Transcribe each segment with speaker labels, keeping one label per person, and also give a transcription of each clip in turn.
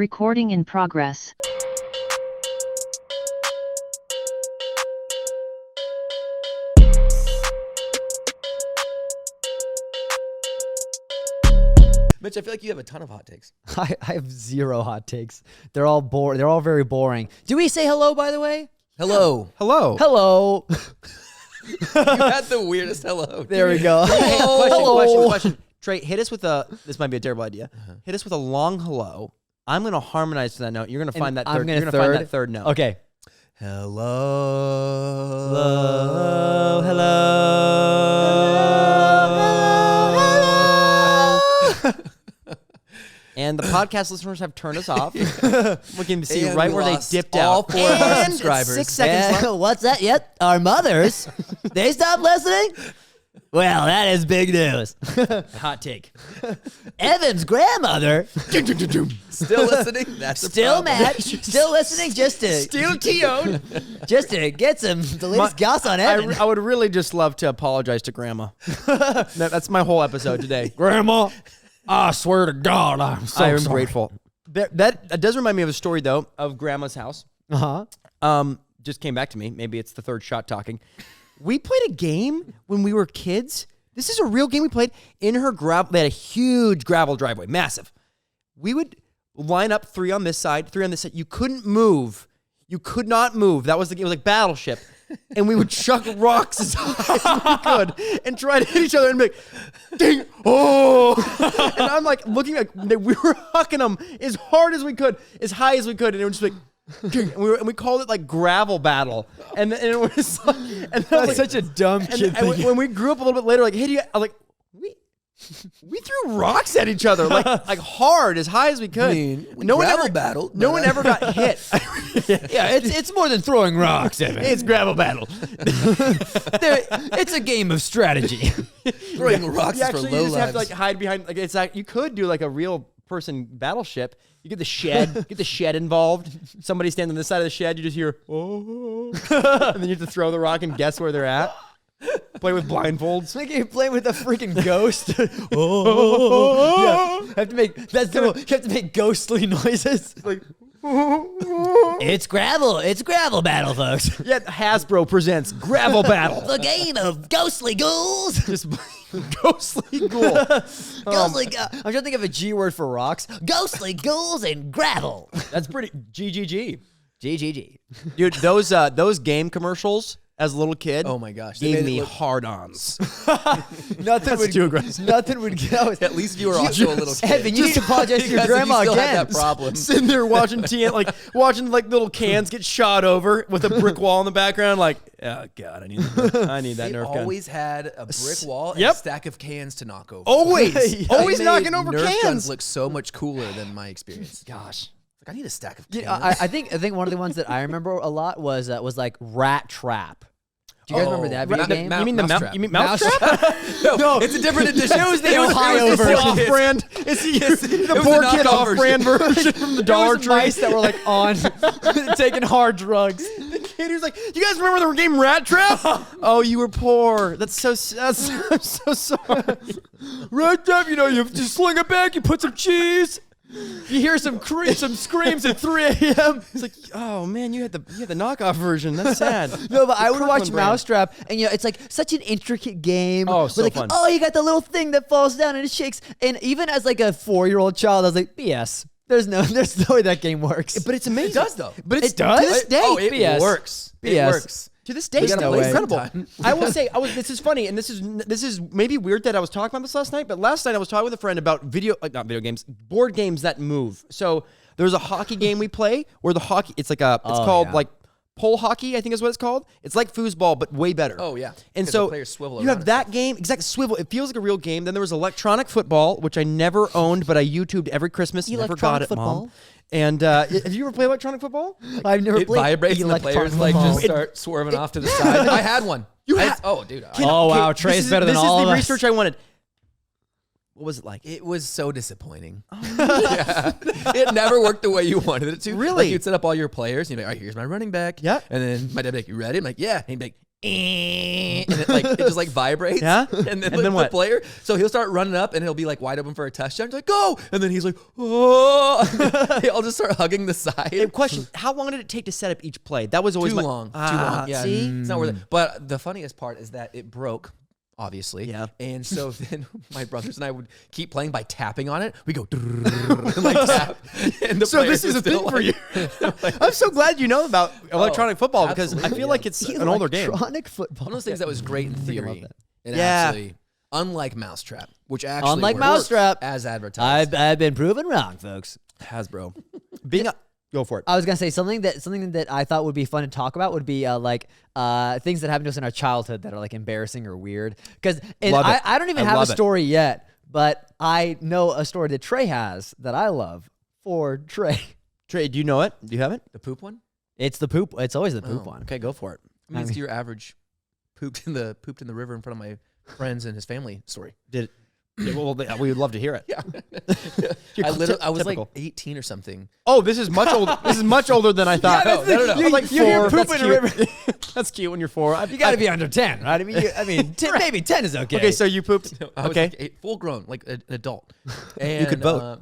Speaker 1: Recording in progress.
Speaker 2: Mitch, I feel like you have a ton of hot takes.
Speaker 3: I have zero hot takes. They're all They're all very boring. Do we say hello, by the way?
Speaker 2: Hello.
Speaker 4: Hello.
Speaker 3: Hello.
Speaker 2: You had the weirdest hello.
Speaker 3: There we go.
Speaker 4: Hey,
Speaker 3: Hello.
Speaker 4: question. Trey, hit us with this might be a terrible idea. Hit us with a long hello. I'm going to harmonize to that note. You're going to find that third. You're going to find that third note.
Speaker 3: Okay.
Speaker 2: Hello.
Speaker 3: Hello. Hello.
Speaker 4: And the podcast listeners have turned us off. We can see
Speaker 2: And
Speaker 4: right
Speaker 2: we
Speaker 4: where they
Speaker 2: lost
Speaker 4: dipped
Speaker 2: all
Speaker 4: out.
Speaker 2: 4 of our
Speaker 4: And
Speaker 2: subscribers.
Speaker 4: 6 seconds left.
Speaker 3: What's that? Yep. Our mothers. They stopped listening? Well, that is big news.
Speaker 4: Hot take.
Speaker 3: Evan's grandmother.
Speaker 2: Still listening? That's the
Speaker 3: Still
Speaker 2: problem.
Speaker 3: mad. Still listening just to
Speaker 4: TO'd.
Speaker 3: just to get the latest goss on Evan.
Speaker 4: I would really just love to apologize to Grandma. That's my whole episode today.
Speaker 3: Grandma, I swear to God, I'm so
Speaker 4: I am
Speaker 3: sorry.
Speaker 4: grateful. That does remind me of a story, though, of Grandma's house.
Speaker 3: Uh-huh.
Speaker 4: Just came back to me. Maybe it's the third shot talking. We played a game when we were kids. This is a real game we played in her gravel. They had a huge gravel driveway, massive. We would line up 3 on this side, 3 on this side. You couldn't move. You could not move. That was the game. It was like Battleship. And we would chuck rocks as high as we could and try to hit each other and be like, ding, oh. And I'm like looking like we were hucking them as hard as we could, as high as we could. And it was just like, ding. And we called it like gravel battle. And it was like, and
Speaker 3: That's
Speaker 4: like,
Speaker 3: such a dumb kid
Speaker 4: and
Speaker 3: thing.
Speaker 4: when we grew up a little bit later, like, hey, do you, I was like, we threw rocks at each other, like hard, as high as we could.
Speaker 2: I mean, we gravel battled,
Speaker 4: No
Speaker 2: but
Speaker 4: one ever got hit.
Speaker 3: Yeah, it's more than throwing rocks, Evan.
Speaker 4: It's gravel battle.
Speaker 3: It's a game of strategy.
Speaker 2: Throwing rocks
Speaker 4: You
Speaker 2: is for
Speaker 4: actually
Speaker 2: low
Speaker 4: just have to
Speaker 2: lives.
Speaker 4: like hide behind. Like it's like you could do like a real person battleship. You get the shed involved. Somebody standing on this side of the shed. You just hear oh, and then you have to throw the rock and guess where they're at. Play with blindfolds.
Speaker 3: It's like you're playing with a freaking ghost. Oh, yeah. Have to make you have to make ghostly noises.
Speaker 4: Like
Speaker 3: It's gravel battle, folks.
Speaker 4: yeah, Hasbro presents Gravel Battle.
Speaker 3: The game of ghostly ghouls.
Speaker 4: Just ghostly ghoul.
Speaker 3: Ghostly. I'm trying to think of a G word for rocks. Ghostly ghouls and gravel.
Speaker 4: That's pretty GGG.
Speaker 3: GGG.
Speaker 4: Dude, those game commercials as a little kid.
Speaker 2: Oh my gosh. They
Speaker 4: Gave
Speaker 2: made it
Speaker 4: me
Speaker 2: look-
Speaker 4: hard-ons.
Speaker 3: Nothing would
Speaker 4: too aggressive.
Speaker 3: Nothing would get.
Speaker 2: At least you were also a little kid.
Speaker 3: Evan, you need to apologize to your
Speaker 2: Because
Speaker 3: grandma
Speaker 2: you still
Speaker 3: again.
Speaker 2: had that problem.
Speaker 4: Sitting there watching watching like little cans get shot over with a brick wall in the background. Like, oh god, I need that
Speaker 2: They
Speaker 4: Nerf gun.
Speaker 2: always had a brick wall and
Speaker 4: Yep.
Speaker 2: a stack of cans to knock over.
Speaker 4: Always
Speaker 2: They made
Speaker 4: knocking over
Speaker 2: Nerf
Speaker 4: cans.
Speaker 2: guns look so much cooler than my experience.
Speaker 4: Gosh.
Speaker 2: Like, I need a stack of cans.
Speaker 3: You know, I think one of the ones that I remember a lot was like Rat Trap. Do you guys remember that video game?
Speaker 4: You mean the
Speaker 2: Mousetrap.
Speaker 4: You mean Mousetrap?
Speaker 2: no, it's a different edition.
Speaker 3: It was the Ohio version.
Speaker 4: Off-brand. It's the
Speaker 2: was
Speaker 4: poor
Speaker 2: the
Speaker 4: kid
Speaker 2: knockoff
Speaker 4: off-brand version from the Dollar
Speaker 3: There was
Speaker 4: Tree.
Speaker 3: mice that were like on taking hard drugs.
Speaker 4: The kid who's like, you guys remember the game Rat Trap? Oh, you were poor. I'm so sorry. Rat Trap, you have to sling it back, you put some cheese. You hear some screams at 3 a.m. It's like, oh man, you had the knockoff version. That's sad.
Speaker 3: No, but I would watch
Speaker 4: Kirkland brand.
Speaker 3: Mousetrap, and it's like such an intricate game.
Speaker 4: Oh,
Speaker 3: with
Speaker 4: so
Speaker 3: like,
Speaker 4: fun.
Speaker 3: oh, you got the little thing that falls down and it shakes. And even as like a 4-year-old child, I was like, BS. There's no way that game works.
Speaker 4: But it's amazing.
Speaker 2: It does, though.
Speaker 4: But it's
Speaker 3: It does?
Speaker 4: to this day.
Speaker 2: Oh, it
Speaker 3: BS.
Speaker 2: works. It
Speaker 3: BS.
Speaker 2: works.
Speaker 4: To this day,
Speaker 2: We gotta
Speaker 4: still
Speaker 2: play
Speaker 4: incredible.
Speaker 2: sometime.
Speaker 4: I will say, this is funny, and this is maybe weird that I was talking about this last night. But last night I was talking with a friend about not video games, board games that move. So there's a hockey game we play where it's called like pole hockey, I think is what it's called. It's like foosball, but way better.
Speaker 2: Oh, yeah.
Speaker 4: And
Speaker 2: 'Cause
Speaker 4: so
Speaker 2: the players swivel
Speaker 4: you
Speaker 2: around
Speaker 4: have
Speaker 2: and
Speaker 4: that
Speaker 2: stuff.
Speaker 4: game, exactly, swivel. It feels like a real game. Then there was electronic football, which I never owned, but I YouTubed every Christmas. Never got it,
Speaker 3: Electronic
Speaker 4: Mom. And have you ever played electronic football?
Speaker 3: I've never
Speaker 2: It
Speaker 3: played
Speaker 2: vibrates and the
Speaker 3: electronic
Speaker 2: players like
Speaker 3: football.
Speaker 2: just start swerving off to the side. I had one. Oh, dude.
Speaker 3: Oh, wow, Trey's better than all
Speaker 4: This
Speaker 3: of
Speaker 4: is the
Speaker 3: us.
Speaker 4: research I wanted. What was it like?
Speaker 2: It was so disappointing. Yeah. It never worked the way you wanted it to.
Speaker 4: Really?
Speaker 2: Like, you'd set up all your players. And you'd be like, all right, here's my running back.
Speaker 4: Yeah.
Speaker 2: And then my dad would be like, you ready? I'm like, yeah. And he'd be like, and it just like vibrates.
Speaker 4: Yeah?
Speaker 2: And then,
Speaker 4: And then
Speaker 2: the
Speaker 4: what?
Speaker 2: player, so he'll start running up and he'll be like wide open for a touchdown. He's like, go! And then he's like, oh! They all just start hugging the side.
Speaker 4: Hey, question: how long did it take to set up each play? That was always
Speaker 2: Too
Speaker 4: my
Speaker 2: long. Too
Speaker 4: Ah,
Speaker 2: long. Yeah.
Speaker 4: See,
Speaker 2: It's not worth it. But the funniest part is that it broke, obviously.
Speaker 4: Yeah.
Speaker 2: And so then my brothers and I would keep playing by tapping on it. We go and like tap. And the
Speaker 4: So
Speaker 2: players
Speaker 4: this is
Speaker 2: would
Speaker 4: a
Speaker 2: still,
Speaker 4: thing for you.
Speaker 2: like,
Speaker 4: I'm so glad you know about electronic football because I
Speaker 2: absolutely,
Speaker 4: feel
Speaker 2: yeah.
Speaker 4: like it's an older game.
Speaker 3: Electronic football.
Speaker 2: one of those things that was great in
Speaker 3: Think about
Speaker 2: theory.
Speaker 3: that.
Speaker 2: And
Speaker 4: Yeah.
Speaker 2: actually, unlike Mousetrap, which actually
Speaker 3: Unlike
Speaker 2: works
Speaker 3: Mousetrap,
Speaker 2: as advertised.
Speaker 3: I've been proven wrong, folks.
Speaker 4: Hasbro, go for it.
Speaker 3: I was gonna say something that I thought would be fun to talk about would be things that happened to us in our childhood that are like embarrassing or weird. Because
Speaker 4: Love it.
Speaker 3: I don't even
Speaker 4: I
Speaker 3: have a
Speaker 4: love it.
Speaker 3: story yet, but I know a story that Trey has that I love for Trey.
Speaker 4: Trey, do you know it? Do you have it?
Speaker 2: The poop one?
Speaker 3: It's the poop. It's always the poop
Speaker 2: Oh.
Speaker 3: one.
Speaker 4: Okay, go for it.
Speaker 2: I mean, it's your average pooped in the river in front of my friends and his family story.
Speaker 4: Did it? Well, we would love to hear it.
Speaker 2: Yeah.
Speaker 4: You're
Speaker 2: I was like
Speaker 4: typical.
Speaker 2: 18 or something.
Speaker 4: Oh, this is much older. This is much older than I thought.
Speaker 2: Yeah, no.
Speaker 4: I'm like
Speaker 3: you hear
Speaker 4: 4.
Speaker 3: poop
Speaker 4: That's
Speaker 3: in a
Speaker 4: cute. That's cute when you're 4.
Speaker 3: You got to be under 10, right? I mean, 10, maybe 10 is okay.
Speaker 4: Okay, so you pooped.
Speaker 2: I was
Speaker 4: Okay.
Speaker 2: like full grown, like an adult. And,
Speaker 4: could vote.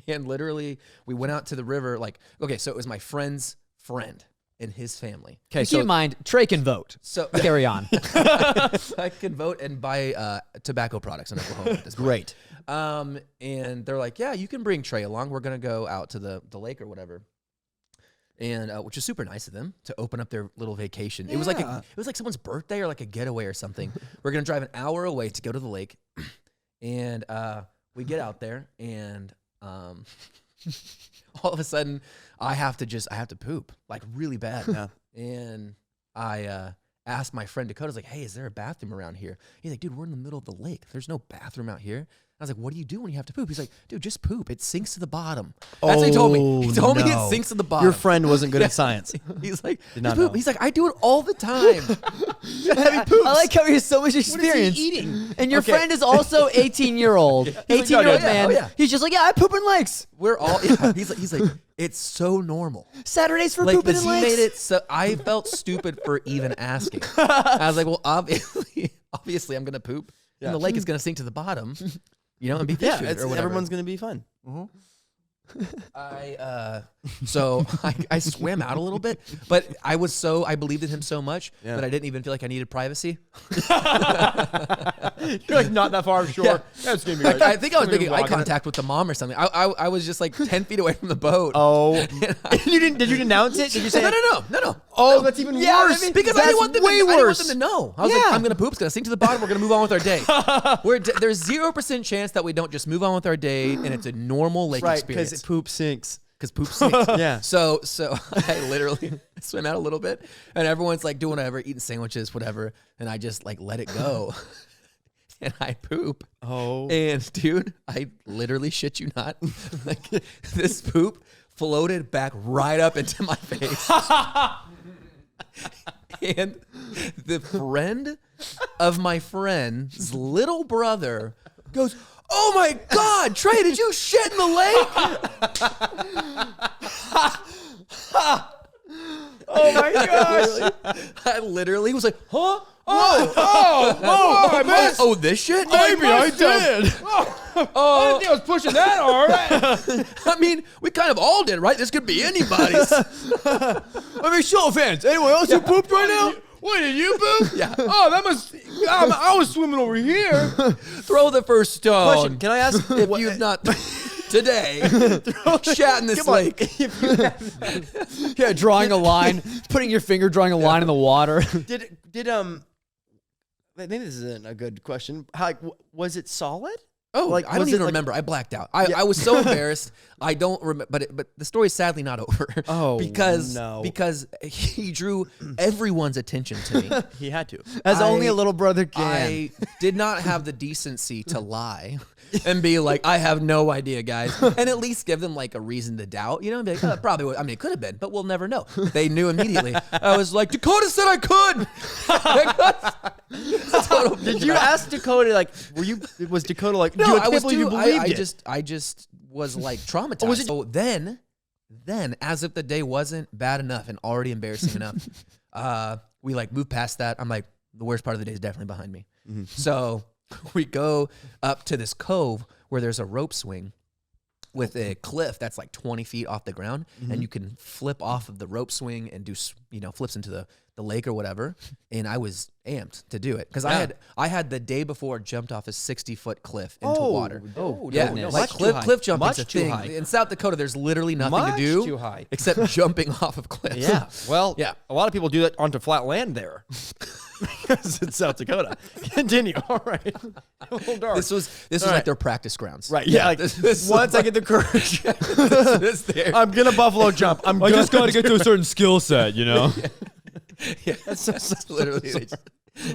Speaker 2: And literally, we went out to the river. Like, okay, so it was my friend's friend and his family.
Speaker 4: Okay,
Speaker 3: keep in mind, Trey can vote.
Speaker 2: So
Speaker 3: Carry on.
Speaker 2: I can vote and buy tobacco products in Oklahoma at this point.
Speaker 4: Great.
Speaker 2: And they're like, yeah, you can bring Trey along. We're gonna go out to the lake or whatever. And which is super nice of them to open up their little vacation. It was like someone's birthday or like a getaway or something. We're gonna drive an hour away to go to the lake, and we get out there, and all of a sudden I have to poop like really bad.
Speaker 4: Yeah.
Speaker 2: And I asked my friend Dakota, I was like, hey, is there a bathroom around here? He's like, dude, we're in the middle of the lake. There's no bathroom out here. I was like, what do you do when you have to poop? He's like, dude, just poop. It sinks to the bottom. That's what he told me. He told me
Speaker 4: no.
Speaker 2: it sinks to the bottom.
Speaker 4: Your friend wasn't good at science.
Speaker 2: He's like,
Speaker 4: Did not
Speaker 2: just poop.
Speaker 4: know.
Speaker 2: He's like, I do it all the time.
Speaker 3: I like how he has so much experience.
Speaker 4: eating?
Speaker 3: And your
Speaker 2: Okay.
Speaker 3: friend is also 18-year-old. 18-year-old man.
Speaker 2: Oh, yeah.
Speaker 3: He's just like, yeah, I poop in lakes.
Speaker 2: We're all, yeah. He's like, it's so normal.
Speaker 3: Saturdays for
Speaker 2: Like,
Speaker 3: pooping
Speaker 2: but
Speaker 3: in
Speaker 2: he
Speaker 3: lakes.
Speaker 2: made it so, I felt stupid for even asking. I was like, well, obviously I'm going to poop. And the lake is going to sink to the bottom. You know, and be fish food or whatever.
Speaker 4: everyone's gonna be fun.
Speaker 2: So I swam out a little bit, but I believed in him so much that I didn't even feel like I needed privacy.
Speaker 4: You're like not that far ashore.
Speaker 2: Yeah.
Speaker 4: That's gonna be
Speaker 2: Like,
Speaker 4: right.
Speaker 2: I think I was
Speaker 4: We're gonna
Speaker 2: making eye
Speaker 4: walk in it.
Speaker 2: contact with the mom or something. I was just like 10 feet away from the boat.
Speaker 4: Oh, you didn't? Did you denounce it? Did you say?
Speaker 2: No.
Speaker 4: Oh, that's even worse.
Speaker 2: Because I
Speaker 4: that's
Speaker 2: didn't want them
Speaker 4: way
Speaker 2: to, I didn't want
Speaker 4: worse.
Speaker 2: them to know. I was like,
Speaker 4: Yeah.
Speaker 2: I'm gonna poop. It's gonna sink to the bottom. We're gonna move on with our day. There's 0% chance that we don't just move on with our day, and it's a normal lake
Speaker 4: Right,
Speaker 2: experience.
Speaker 4: because poop sinks.
Speaker 2: Because poop sinks.
Speaker 4: Yeah.
Speaker 2: So I literally swim out a little bit, and everyone's like doing whatever, eating sandwiches, whatever, and I just like let it go, and I poop.
Speaker 4: Oh.
Speaker 2: And dude, I literally shit you not, like this poop floated back right up into my face. And the friend of my friend's little brother goes, "Oh my God, Trey, did you shit in the lake?"
Speaker 4: Oh my gosh.
Speaker 2: I literally was like, "Huh?
Speaker 4: I missed.
Speaker 2: Oh, this shit?
Speaker 4: Maybe I did.
Speaker 2: Oh,
Speaker 4: I think I was pushing that hard.
Speaker 2: I mean, we kind of all did, right? This could be anybody's."
Speaker 3: I mean, show of hands. Anyone else who pooped right now?
Speaker 4: What, did you poop?
Speaker 2: Yeah.
Speaker 4: Oh, that must. I was swimming over here.
Speaker 2: Throw the first stone.
Speaker 4: Question: can I ask
Speaker 2: If you've not today shat in this lake.
Speaker 3: Yeah, drawing a line, putting your finger, drawing a line in the water.
Speaker 4: Did maybe this isn't a good question. How, was it solid?
Speaker 2: Oh,
Speaker 4: Like,
Speaker 2: I don't
Speaker 4: was it
Speaker 2: even
Speaker 4: like-
Speaker 2: remember. I blacked out. I was so embarrassed. I don't remember. But the story's sadly not over.
Speaker 4: Oh,
Speaker 2: because
Speaker 4: no.
Speaker 2: because he drew everyone's attention to me.
Speaker 4: He had to.
Speaker 3: As only
Speaker 2: I-
Speaker 3: a little brother can.
Speaker 2: I did not have the decency to lie and be like, I have no idea, guys, and at least give them like a reason to doubt. You know, and be like, oh, probably. I mean, it could have been, but we'll never know. They knew immediately. I was like, Dakota said I could.
Speaker 4: Did you ask Dakota, like, was Dakota like,
Speaker 2: No,
Speaker 4: dude, I
Speaker 2: I
Speaker 4: can't
Speaker 2: was
Speaker 4: believe
Speaker 2: too.
Speaker 4: you believed it?
Speaker 2: I just was like traumatized.
Speaker 4: Was it-
Speaker 2: So then, as if the day wasn't bad enough and already embarrassing enough, we like move past that. I'm like, the worst part of the day is definitely behind me. So we go up to this cove where there's a rope swing with a cliff that's like 20 feet off the ground, and you can flip off of the rope swing and do, flips into the lake or whatever. And I was amped to do it because I had the day before jumped off a 60-foot cliff into water. Yeah,
Speaker 3: goodness.
Speaker 2: like cliff jumping's a
Speaker 4: too
Speaker 2: thing.
Speaker 4: high.
Speaker 2: In South Dakota, there's literally nothing
Speaker 4: Much
Speaker 2: to do
Speaker 4: too high.
Speaker 2: except jumping off of cliffs.
Speaker 4: Yeah. Well,
Speaker 2: Yeah.
Speaker 4: a lot of people do that onto flat land there. Because it's South Dakota. Continue. All right. A little dark.
Speaker 2: This was like their practice grounds.
Speaker 4: Right. Yeah. Like, once I get the courage, I'm going to buffalo jump.
Speaker 1: I just got to get to a certain skill set, you know?
Speaker 2: Yeah, that's literally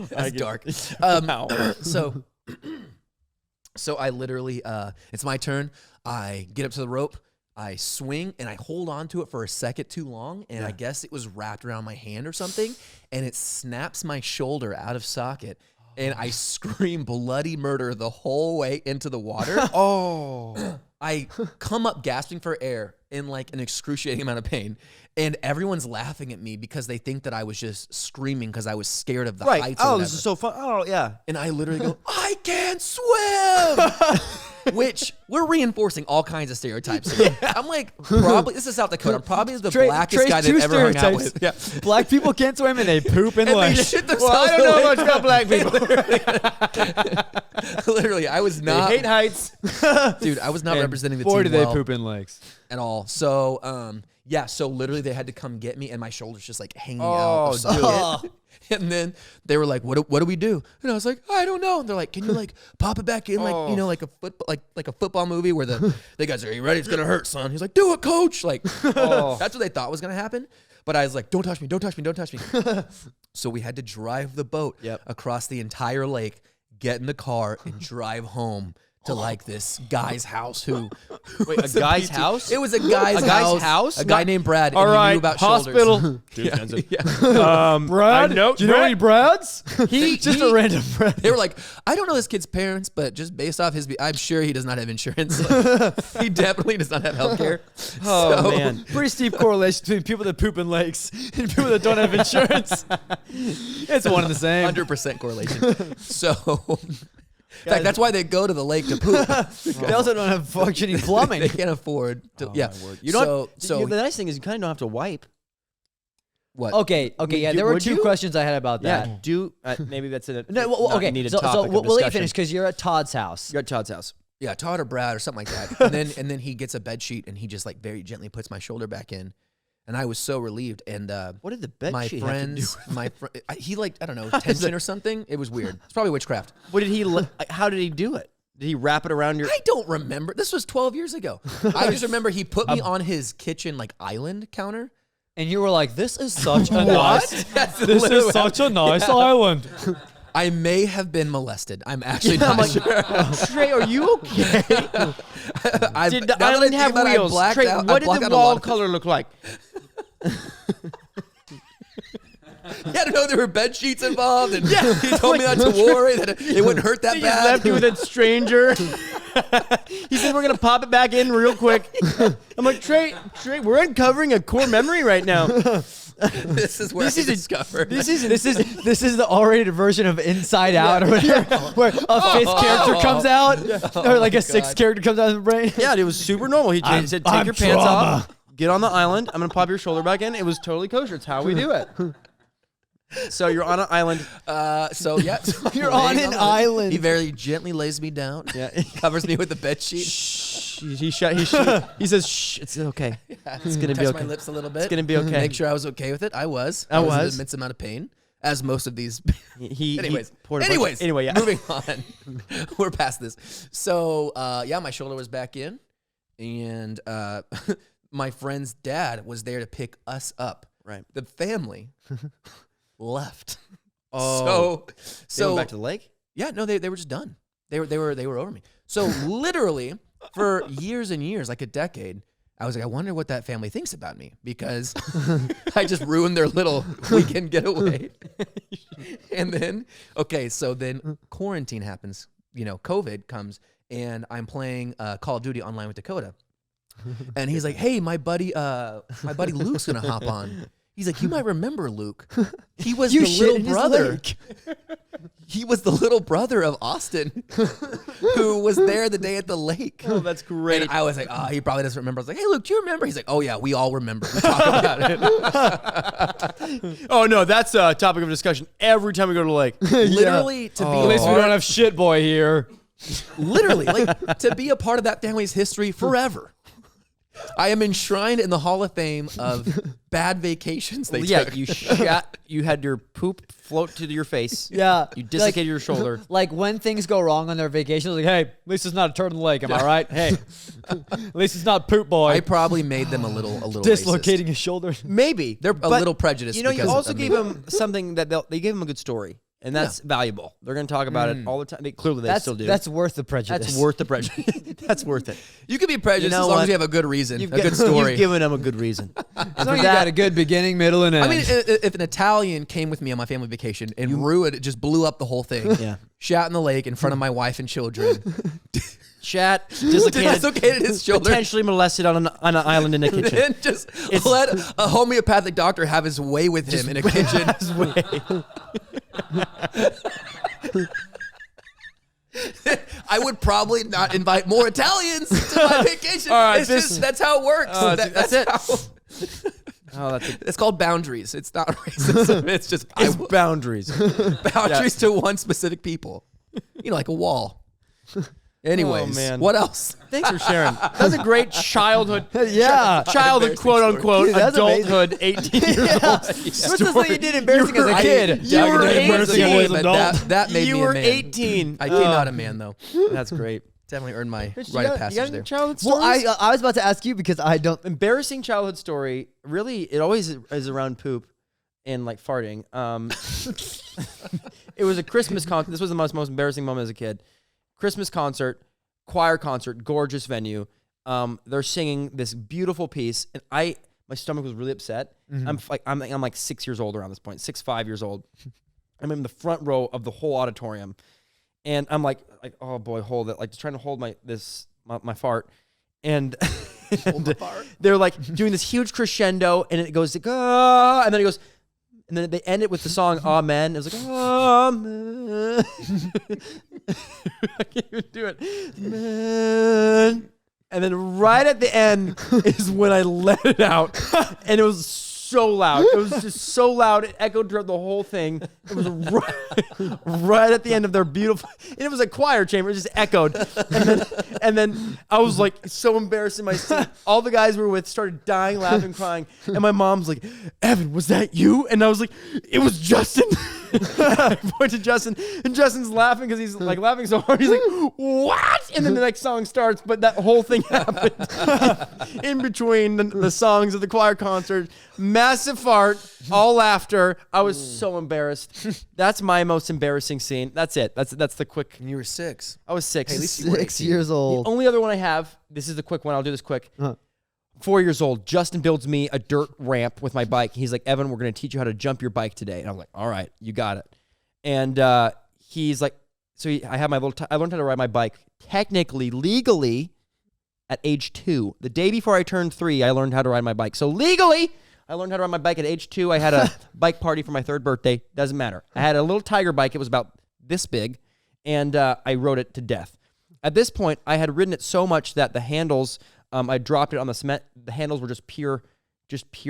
Speaker 2: that's dark. So I literally, it's my turn. I get up to the rope. I swing and I hold on to it for a second too long, and I guess it was wrapped around my hand or something, and it snaps my shoulder out of socket, and I scream bloody murder the whole way into the water. I come up gasping for air in like an excruciating amount of pain, and everyone's laughing at me because they think that I was just screaming because I was scared of the heights. Or
Speaker 4: Oh,
Speaker 2: whatever.
Speaker 4: this is so fun. Oh, yeah.
Speaker 2: And I literally go, I can't swim. Which we're reinforcing all kinds of stereotypes here. I'm like, probably, this is South Dakota. I'm probably the blackest guy they've ever hung out with. Yeah.
Speaker 3: Black people can't swim and they poop in
Speaker 2: And they
Speaker 3: lakes.
Speaker 2: shit
Speaker 4: Well,
Speaker 2: themselves.
Speaker 4: I don't know much about black people.
Speaker 2: Literally, I was not.
Speaker 4: They hate heights.
Speaker 2: Dude, I was not representing the
Speaker 3: Boy,
Speaker 2: team
Speaker 3: do they
Speaker 2: well
Speaker 3: poop in lakes.
Speaker 2: at all. So, so literally they had to come get me, and my shoulder's just like hanging out
Speaker 4: Oh,
Speaker 2: of socket. And then they were like, what do we do? And I was like, I don't know. And they're like, can you like pop it back in like, like a like a football movie where the guys are, are you ready? It's going to hurt, son. He's like, do it, coach. Like, that's what they thought was going to happen. But I was like, don't touch me. Don't touch me. Don't touch me. So we had to drive the boat across the entire lake, get in the car, and drive home to like this guy's house who
Speaker 4: Wait, a guy's house?
Speaker 2: It was a guy's
Speaker 4: house?
Speaker 2: A guy named Brad.
Speaker 4: All
Speaker 2: and he
Speaker 4: right,
Speaker 2: knew about
Speaker 4: hospital.
Speaker 2: shoulders.
Speaker 3: Brad?
Speaker 4: Do
Speaker 3: Do you know any Brads? Just a random Brad.
Speaker 2: They were like, I don't know this kid's parents, but just based off his, I'm sure he does not have insurance. Like, he definitely does not have health care.
Speaker 4: Oh, man.
Speaker 3: Pretty steep correlation between people that poop in lakes and people that don't have insurance. It's one and the same.
Speaker 2: 100% correlation. So, in fact, that's why they go to the lake to poop.
Speaker 3: They also don't have functioning plumbing.
Speaker 2: They can't afford to. Yeah.
Speaker 4: You don't.
Speaker 2: So
Speaker 4: The nice thing is you kind of don't have to wipe.
Speaker 2: what?
Speaker 3: Okay, yeah. There were two questions I had about that.
Speaker 4: Yeah. Do maybe that's a
Speaker 3: No, well, okay.
Speaker 4: needed
Speaker 3: So
Speaker 4: topic
Speaker 3: we'll
Speaker 4: of
Speaker 3: let you
Speaker 4: discussion.
Speaker 3: finish because you're at Todd's house.
Speaker 4: You're at Todd's house.
Speaker 2: Yeah, Todd or Brad or something like that. And then he gets a bed sheet and he just like very gently puts my shoulder back in, and I was so relieved. And
Speaker 4: What did the bed
Speaker 2: my
Speaker 4: sheet
Speaker 2: friends, he like I don't know tension or something. It was weird. It's probably witchcraft.
Speaker 4: What did he? How did he do it? Did he wrap it around your?
Speaker 2: I don't remember. This was 12 years ago. I just remember he put me on his kitchen like island counter.
Speaker 3: And you were like, this is such a nice...
Speaker 2: That's
Speaker 1: This
Speaker 2: literally
Speaker 1: is
Speaker 2: what
Speaker 1: such a nice island.
Speaker 2: I may have been molested. I'm actually not sure.
Speaker 4: Trey, are you okay? Did the island have wheels? Trey, what did the wall color look like?
Speaker 2: Yeah, I don't know there were bed sheets involved, and he told me not to worry that it wouldn't hurt that
Speaker 4: He just
Speaker 2: bad.
Speaker 4: left you with a stranger. He said, we're going to pop it back in real quick. I'm like, Trey, we're uncovering a core memory right now.
Speaker 2: This is where I discovered.
Speaker 3: This is the R-rated version of Inside Out or whatever, where a fifth character comes out, or like a sixth character comes out of the brain.
Speaker 4: Yeah, it was super normal. He said, take
Speaker 3: I'm
Speaker 4: your pants
Speaker 3: trauma.
Speaker 4: off, get on the island. I'm going to pop your shoulder back in. It was totally kosher. It's how we do it. So you're on an island.
Speaker 2: So yeah, so
Speaker 3: You're
Speaker 2: I'm
Speaker 3: on
Speaker 2: laying
Speaker 3: an
Speaker 2: the-
Speaker 3: island.
Speaker 2: He very gently lays me down.
Speaker 4: Yeah.
Speaker 2: Covers me with the bed sheet.
Speaker 4: Shh. He says, shh, it's okay. It's going to be
Speaker 2: Touch
Speaker 4: okay.
Speaker 2: my lips a little bit.
Speaker 4: It's gonna be okay.
Speaker 2: Make sure I was okay with it. I was.
Speaker 4: I
Speaker 2: was in
Speaker 4: was.
Speaker 2: the midst amount of pain, as most of these.
Speaker 4: Anyways,
Speaker 2: Anyway,
Speaker 4: yeah.
Speaker 2: moving on. We're past this. So my shoulder was back in, and my friend's dad was there to pick us up.
Speaker 4: Right.
Speaker 2: The family left.
Speaker 4: Oh.
Speaker 2: So
Speaker 4: They went back to the lake?
Speaker 2: yeah, no, they were just done. They were over me. So literally for years and years, like a decade, I was like, I wonder what that family thinks about me because I just ruined their little weekend getaway. And then, so then quarantine happens. COVID comes, and I'm playing Call of Duty online with Dakota, and he's like, "Hey, my buddy Luke's gonna hop on. He's like, you might remember Luke. He was
Speaker 3: You
Speaker 2: the
Speaker 3: shit
Speaker 2: little
Speaker 3: in his
Speaker 2: brother.
Speaker 3: lake.
Speaker 2: He was the little brother of Austin who was there the day at the lake.
Speaker 4: Oh, that's great.
Speaker 2: And I was like, he probably doesn't remember. I was like, hey, Luke, do you remember? He's like, oh, yeah, we all remember. We talk about it.
Speaker 4: Oh, no, that's a topic of discussion every time we go to the lake.
Speaker 2: Literally, to be
Speaker 1: At least we don't have shit boy here.
Speaker 2: literally, like, to be a part of that family's history forever. I am enshrined in the Hall of Fame of bad vacations they took.
Speaker 4: You had your poop float to your face.
Speaker 3: Yeah.
Speaker 4: You dislocated your shoulder.
Speaker 3: Like when things go wrong on their vacation, like, hey, at least it's not a turn in the lake, am I right? Hey, at least it's not poop boy
Speaker 2: I probably made them a little
Speaker 3: dislocating
Speaker 2: racist.
Speaker 3: his shoulder.
Speaker 4: Maybe.
Speaker 2: They're a
Speaker 4: But,
Speaker 2: little prejudiced.
Speaker 4: You know, you
Speaker 2: because
Speaker 4: also
Speaker 2: of
Speaker 4: gave
Speaker 2: me.
Speaker 4: them something that they gave them a good story. And that's valuable. They're going to talk about it all the time. Clearly, they still do.
Speaker 3: That's worth the prejudice.
Speaker 4: That's worth the prejudice. That's worth it.
Speaker 2: You can be prejudiced
Speaker 4: You know
Speaker 2: as long
Speaker 4: what?
Speaker 2: as you have a good reason,
Speaker 4: You've
Speaker 2: a good
Speaker 4: gi-
Speaker 2: story.
Speaker 4: You've given them a good reason.
Speaker 3: As long as you got a good beginning, middle, and end.
Speaker 2: I mean, if an Italian came with me on my family vacation and ruined it, just blew up the whole thing.
Speaker 4: Yeah.
Speaker 2: Shat in the lake in front of my wife and children.
Speaker 4: Chat, dislocated
Speaker 2: his shoulder.
Speaker 4: potentially molested on an island in a kitchen.
Speaker 2: And just let a homeopathic doctor have his way with him in a kitchen. I would probably not invite more Italians to my vacation.
Speaker 4: All right,
Speaker 2: That's how it works.
Speaker 4: that's it.
Speaker 2: Oh, it's called boundaries. It's not racism. It's just
Speaker 4: It's boundaries.
Speaker 2: boundaries to one specific people. You know, like a wall. Anyways,
Speaker 4: man.
Speaker 2: what else?
Speaker 4: Thanks for sharing. That's a great childhood.
Speaker 3: Yeah.
Speaker 4: Childhood, quote unquote,
Speaker 3: Dude, that's amazing.
Speaker 4: adulthood, 18 years old.
Speaker 3: What's the thing you did embarrassing as a kid?
Speaker 4: You were
Speaker 1: embarrassing as
Speaker 4: 18.
Speaker 1: an
Speaker 2: But
Speaker 1: adult.
Speaker 2: that made
Speaker 4: You
Speaker 2: me
Speaker 4: were
Speaker 2: a man.
Speaker 4: 18.
Speaker 2: I came out a man, though.
Speaker 4: That's great.
Speaker 2: Definitely earned my
Speaker 4: Mitch,
Speaker 2: rite
Speaker 4: you
Speaker 2: of
Speaker 4: got
Speaker 2: passage
Speaker 4: any
Speaker 2: there.
Speaker 4: childhood
Speaker 3: Well,
Speaker 4: stories?
Speaker 3: I was about to ask you because I don't.
Speaker 4: Embarrassing childhood story. Really, it always is around poop and like farting. It was a Christmas concert. This was the most embarrassing moment as a kid. Christmas concert, choir concert, gorgeous venue. They're singing this beautiful piece, and my stomach was really upset. I'm like 6 years old around this point, 5 years old. I'm in the front row of the whole auditorium, and I'm like oh boy, hold it, like just trying to hold my fart, and they're like doing this huge crescendo, and it goes like and then it goes. And then they end it with the song Amen. It was like, Amen. I can't even do it. Amen. And then right at the end is when I let it out. And it was so loud. It was just so loud. It echoed throughout the whole thing. It was right at the end of their beautiful, and it was a choir chamber. It just echoed. And then I was like so embarrassed in my seat. All the guys we were with started dying, laughing, crying. And my mom's like, Evan, was that you? And I was like, it was Justin. I point to Justin, and Justin's laughing because he's like laughing so hard. He's like, what? And then the next song starts, but that whole thing happened in between the songs of the choir concert. Massive fart, all laughter. I was so embarrassed. That's my most embarrassing scene. That's it. That's the quick.
Speaker 2: And you were 6.
Speaker 4: I was 6.
Speaker 2: Hey, at least you were
Speaker 3: 6
Speaker 2: 18.
Speaker 3: years
Speaker 4: The
Speaker 3: old.
Speaker 4: only other one I have, this is the quick one. I'll do this quick. 4 years old. Justin builds me a dirt ramp with my bike. He's like, Evan, we're going to teach you how to jump your bike today. And I'm like, all right, you got it. And he's like, I have my I learned how to ride my bike technically, legally at age 2. The day before I turned 3, I learned how to ride my bike. So legally, I learned how to ride my bike at age 2. I had a bike party for my 3rd birthday. Doesn't matter. I had a little tiger bike. It was about this big. And I rode it to death. At this point, I had ridden it so much that the handles, I dropped it on the cement. The handles were just pure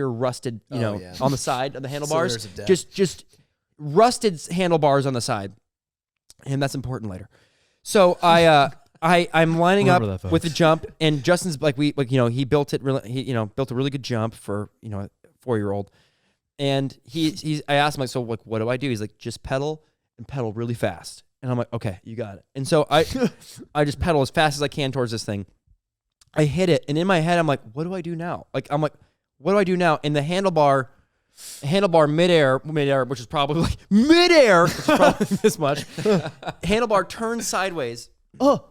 Speaker 4: rusted, on the side of the handlebars.
Speaker 2: Cylinders of death.
Speaker 4: Just rusted handlebars on the side. And that's important later. So I'm lining
Speaker 1: Remember
Speaker 4: up
Speaker 1: that,
Speaker 4: with the
Speaker 1: folks.
Speaker 4: jump, and Justin's he built it really, built a really good jump for, a 4-year-old. And I asked him, so what do I do? He's like, just pedal and pedal really fast. And I'm like, okay, you got it. And so I just pedal as fast as I can towards this thing. I hit it, and in my head, I'm like, what do I do now? What do I do now? And the handlebar midair, which is probably like midair, which is probably this much. Handlebar turned sideways. Oh,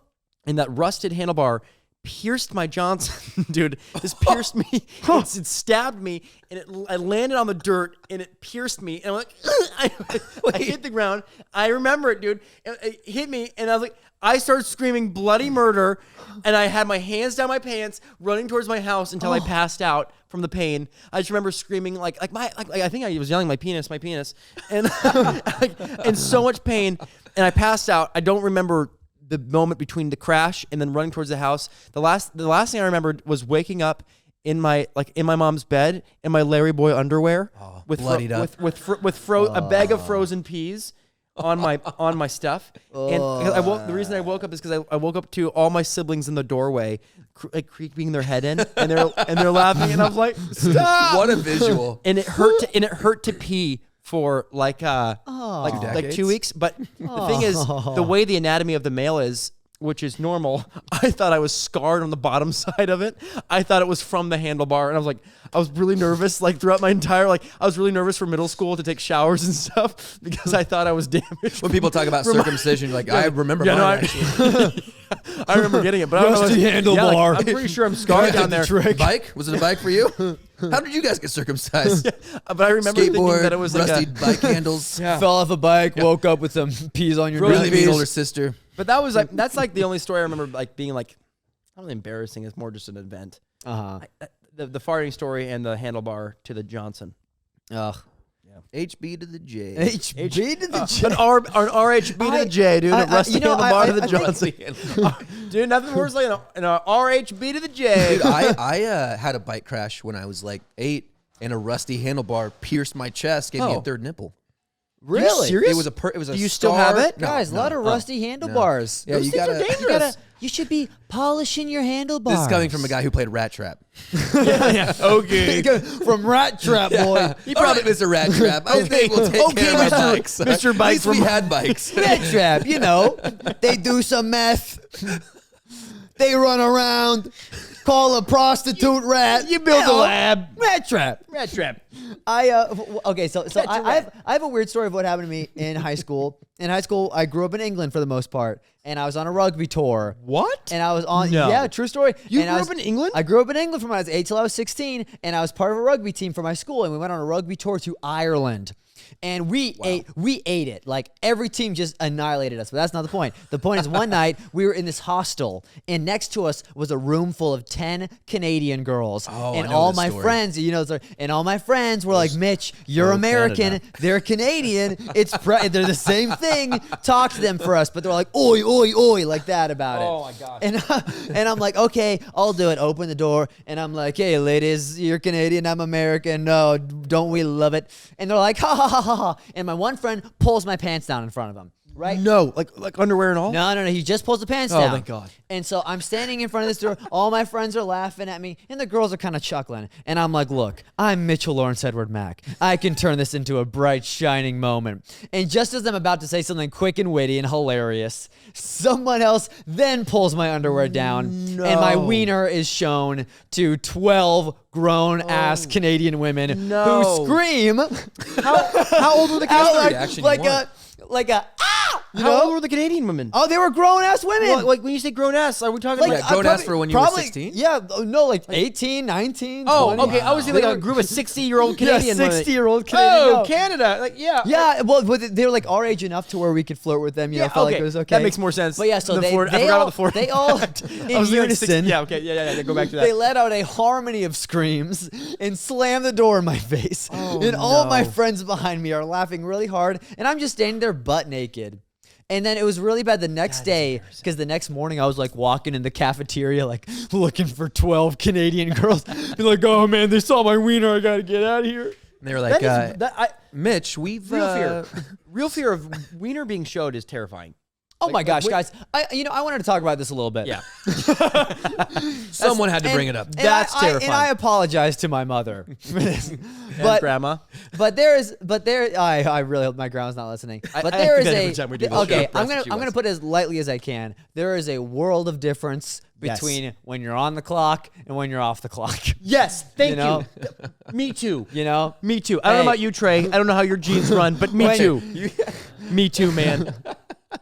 Speaker 4: and that rusted handlebar pierced my Johnson, dude. This pierced me. It stabbed me, and I landed on the dirt, and it pierced me. And I'm like, I hit the ground. I remember it, dude. It hit me, and I was like, I started screaming bloody murder, and I had my hands down my pants, running towards my house until I passed out from the pain. I just remember screaming like I think I was yelling my penis, and and so much pain, and I passed out. I don't remember the moment between the crash and then running towards the house. The last thing I remembered was waking up in my mom's bed in my Larry Boy underwear with a bag of frozen peas on my stuff. And the reason I woke up is because I woke up to all my siblings in the doorway creeping their head in, and they're laughing, and I was like, stop!
Speaker 2: What a visual!
Speaker 4: And it hurt to pee for like 2 weeks. But the thing is, the way the anatomy of the male is, which is normal, I thought I was scarred on the bottom side of it. I thought it was from the handlebar, and I was really nervous, like throughout my entire, I was really nervous for middle school to take showers and stuff because I thought I was damaged.
Speaker 2: When people talk about circumcision, you're like, I remember mine, actually.
Speaker 4: I remember getting it, but I was
Speaker 1: handlebar.
Speaker 4: I'm pretty sure I'm scarred down there.
Speaker 2: Bike? Was it a bike for you? How did you guys get circumcised?
Speaker 4: But I remember thinking that it was
Speaker 2: rusty
Speaker 4: like
Speaker 2: bike handles.
Speaker 1: Fell off a bike, woke up with some peas on your
Speaker 2: Really
Speaker 1: knees.
Speaker 2: mean older sister.
Speaker 4: But that's like the only story I remember being like, not really embarrassing. It's more just an event. The farting story and the handlebar to the Johnson.
Speaker 3: Ugh.
Speaker 2: HB to the J.
Speaker 3: HB to the J.
Speaker 4: An RHB to the J, dude. A rusty handlebar to the Johnson. Dude, nothing worse like an RHB to the J.
Speaker 2: Dude, I had a bike crash when I was like 8, and a rusty handlebar pierced my chest, gave me a third nipple.
Speaker 3: Really?
Speaker 4: Are you serious?
Speaker 2: It was a
Speaker 4: Do you still have it?
Speaker 2: No,
Speaker 3: Guys, a lot of rusty handlebars.
Speaker 2: Yeah,
Speaker 3: Those
Speaker 2: you
Speaker 3: things
Speaker 2: gotta-
Speaker 3: are dangerous. You should be polishing your handlebars.
Speaker 2: This is coming from a guy who played Rat Trap.
Speaker 1: Okay.
Speaker 3: From Rat Trap Boy.
Speaker 2: He probably Mr. Rat Trap. I think we'll take care of our bikes.
Speaker 4: Mr. Bike
Speaker 2: At least we had bikes.
Speaker 3: Rat Trap, they do some meth. They run around, call a prostitute rat.
Speaker 1: You build a lab.
Speaker 3: Rat Trap.
Speaker 1: Rat trap.
Speaker 3: Okay, so I have a weird story of what happened to me in high school. In high school, I grew up in England for the most part, and I was on a rugby tour.
Speaker 4: What?
Speaker 3: And I was on,
Speaker 4: No.
Speaker 3: yeah, true story.
Speaker 4: You
Speaker 3: And
Speaker 4: grew
Speaker 3: I was-
Speaker 4: up in England?
Speaker 3: I grew up in England from when I was 8 till I was 16, and I was part of a rugby team for my school, and we went on a rugby tour to Ireland. And we ate it. Like every team just annihilated us, but that's not the point. The point is one night we were in this hostel, and next to us was a room full of 10 Canadian girls.
Speaker 2: Oh,
Speaker 3: and
Speaker 2: I know
Speaker 3: all
Speaker 2: this
Speaker 3: my
Speaker 2: story.
Speaker 3: friends, and all my friends were like, Mitch, you're American,
Speaker 4: Canada.
Speaker 3: they're Canadian, they're the same thing. Talk to them for us, but they're like, oi, oi, oi, like that about it.
Speaker 4: Oh my gosh.
Speaker 3: And I'm like, okay, I'll do it. Open the door, and I'm like, hey, ladies, you're Canadian, I'm American. No, don't we love it? And they're like, ha ha ha ha ha. And my one friend pulls my pants down in front of him. Right?
Speaker 4: No, like underwear and all?
Speaker 3: No. He just pulls the pants
Speaker 4: Oh,
Speaker 3: down.
Speaker 4: thank God.
Speaker 3: And so I'm standing in front of this door. All my friends are laughing at me, and the girls are kind of chuckling. And I'm like, look, I'm Mitchell Lawrence Edward Mack. I can turn this into a bright, shining moment. And just as I'm about to say something quick and witty and hilarious, someone else then pulls my underwear down, and my wiener is shown to 12 grown-ass Canadian women who scream.
Speaker 4: How old were the
Speaker 3: out
Speaker 4: Canadian?
Speaker 2: reaction
Speaker 3: like
Speaker 2: you
Speaker 3: a ah! You
Speaker 4: How
Speaker 3: know?
Speaker 4: old were the Canadian women?
Speaker 3: Oh, they were grown-ass women.
Speaker 4: Well, like when you say grown ass, are we talking
Speaker 2: Like,
Speaker 4: like?
Speaker 2: grown ass for when you were 16?
Speaker 3: Yeah, no, like 18, 19,
Speaker 4: Oh,
Speaker 3: 20.
Speaker 4: okay. I was thinking like a group of 60-year-old Canadian women.
Speaker 3: 60-year-old Canadian.
Speaker 4: Oh,
Speaker 3: no.
Speaker 4: Canada. Like, yeah.
Speaker 3: Yeah, well, but they were like our age enough to where we could flirt with them. You know, felt like it was okay.
Speaker 4: That makes more sense.
Speaker 3: But yeah, so
Speaker 4: The
Speaker 3: they,
Speaker 4: Florida- I
Speaker 3: they
Speaker 4: forgot
Speaker 3: all,
Speaker 4: about the Florida.
Speaker 3: they all
Speaker 4: I
Speaker 3: in
Speaker 4: was thinking like
Speaker 3: unison.
Speaker 4: 60 yeah, okay. Yeah. Go back to that.
Speaker 3: They let out a harmony of screams and slammed the door in my face. And all my friends behind me are laughing really hard, and I'm just standing there butt naked. And then it was really bad the next day because the next morning I was like walking in the cafeteria like looking for 12 Canadian girls. Be like, oh man, they saw my wiener. I got to get out of here.
Speaker 2: And they were like, Mitch,
Speaker 4: real fear. Real fear of wiener being showed is terrifying.
Speaker 3: Oh my gosh, guys. I wanted to talk about this a little bit.
Speaker 4: Yeah.
Speaker 2: someone had to bring it up.
Speaker 4: That's terrifying.
Speaker 3: And I apologize to my mother for this.
Speaker 4: And grandma.
Speaker 3: I really hope my grandma's not listening. But
Speaker 4: I
Speaker 3: there
Speaker 4: think that every
Speaker 3: is
Speaker 4: time we do this
Speaker 3: okay,
Speaker 4: show,
Speaker 3: I'm
Speaker 4: she
Speaker 3: gonna
Speaker 4: was.
Speaker 3: put it as lightly as I can. There is a world of difference between when you're on the clock and when you're off the clock.
Speaker 4: Yes. Thank you.
Speaker 3: know?
Speaker 4: Me too.
Speaker 3: You know?
Speaker 4: Me too. I don't know
Speaker 3: Hey.
Speaker 4: about you, Trey. I don't know how your genes run, but me
Speaker 3: When-
Speaker 4: too. Me too, man.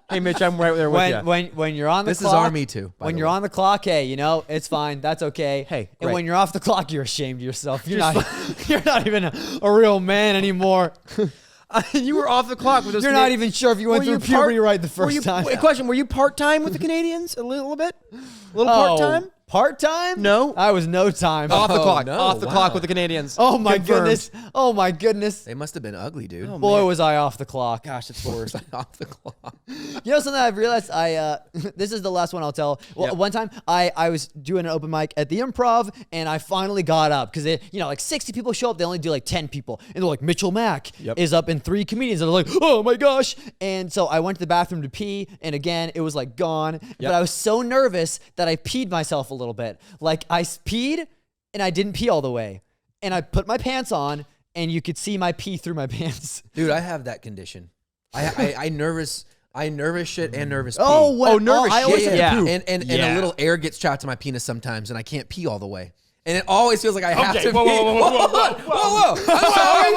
Speaker 4: Hey, Mitch, I'm right there with you.
Speaker 3: When you're on the
Speaker 2: This is
Speaker 3: clock,
Speaker 2: our Me Too, by
Speaker 3: When
Speaker 2: the
Speaker 3: you're
Speaker 2: way.
Speaker 3: on the clock, hey, you know it's fine. That's okay.
Speaker 4: Hey,
Speaker 3: and
Speaker 4: right.
Speaker 3: when you're off the clock, you're ashamed of yourself. You're not even a real man anymore.
Speaker 4: You were off the clock with those.
Speaker 3: You're not even sure if you went through puberty right the first time.
Speaker 4: Question: were you part time with the Canadians? A little bit. A little
Speaker 3: Oh,
Speaker 4: part time.
Speaker 3: Part-time?
Speaker 4: No.
Speaker 3: I was no time.
Speaker 4: Off the
Speaker 2: Oh,
Speaker 4: clock.
Speaker 2: no,
Speaker 4: Off the
Speaker 2: wow.
Speaker 4: clock with the Canadians.
Speaker 3: Oh my
Speaker 4: Confirmed.
Speaker 3: goodness. Oh my goodness.
Speaker 2: They must have been ugly, dude.
Speaker 4: Oh,
Speaker 3: Boy,
Speaker 4: man.
Speaker 3: was I off the clock.
Speaker 4: Gosh, it's the worst.
Speaker 2: Off the clock.
Speaker 3: You know something I've realized? This is the last one I'll tell. Well,
Speaker 4: Yep.
Speaker 3: one time I was doing an open mic at the Improv, and I finally got up because like 60 people show up. They only do like 10 people, and they're like, Mitchell Mack is up, and 3 comedians, and they're like, oh my gosh. And so I went to the bathroom to pee, and again it was like gone. But I was so nervous that I peed myself a little bit. Like I peed, and I didn't pee all the way, and I put my pants on, and you could see my pee through my pants.
Speaker 2: Dude, I have that condition. I nervous shit and nervous pee.
Speaker 4: nervous
Speaker 3: I always
Speaker 4: shit.
Speaker 3: have to
Speaker 4: Yeah.
Speaker 3: poop.
Speaker 2: And
Speaker 4: Yeah.
Speaker 2: a little air gets trapped in my penis sometimes, and I can't pee all the way. And it always feels like I have to pee. Whoa. I'm sorry.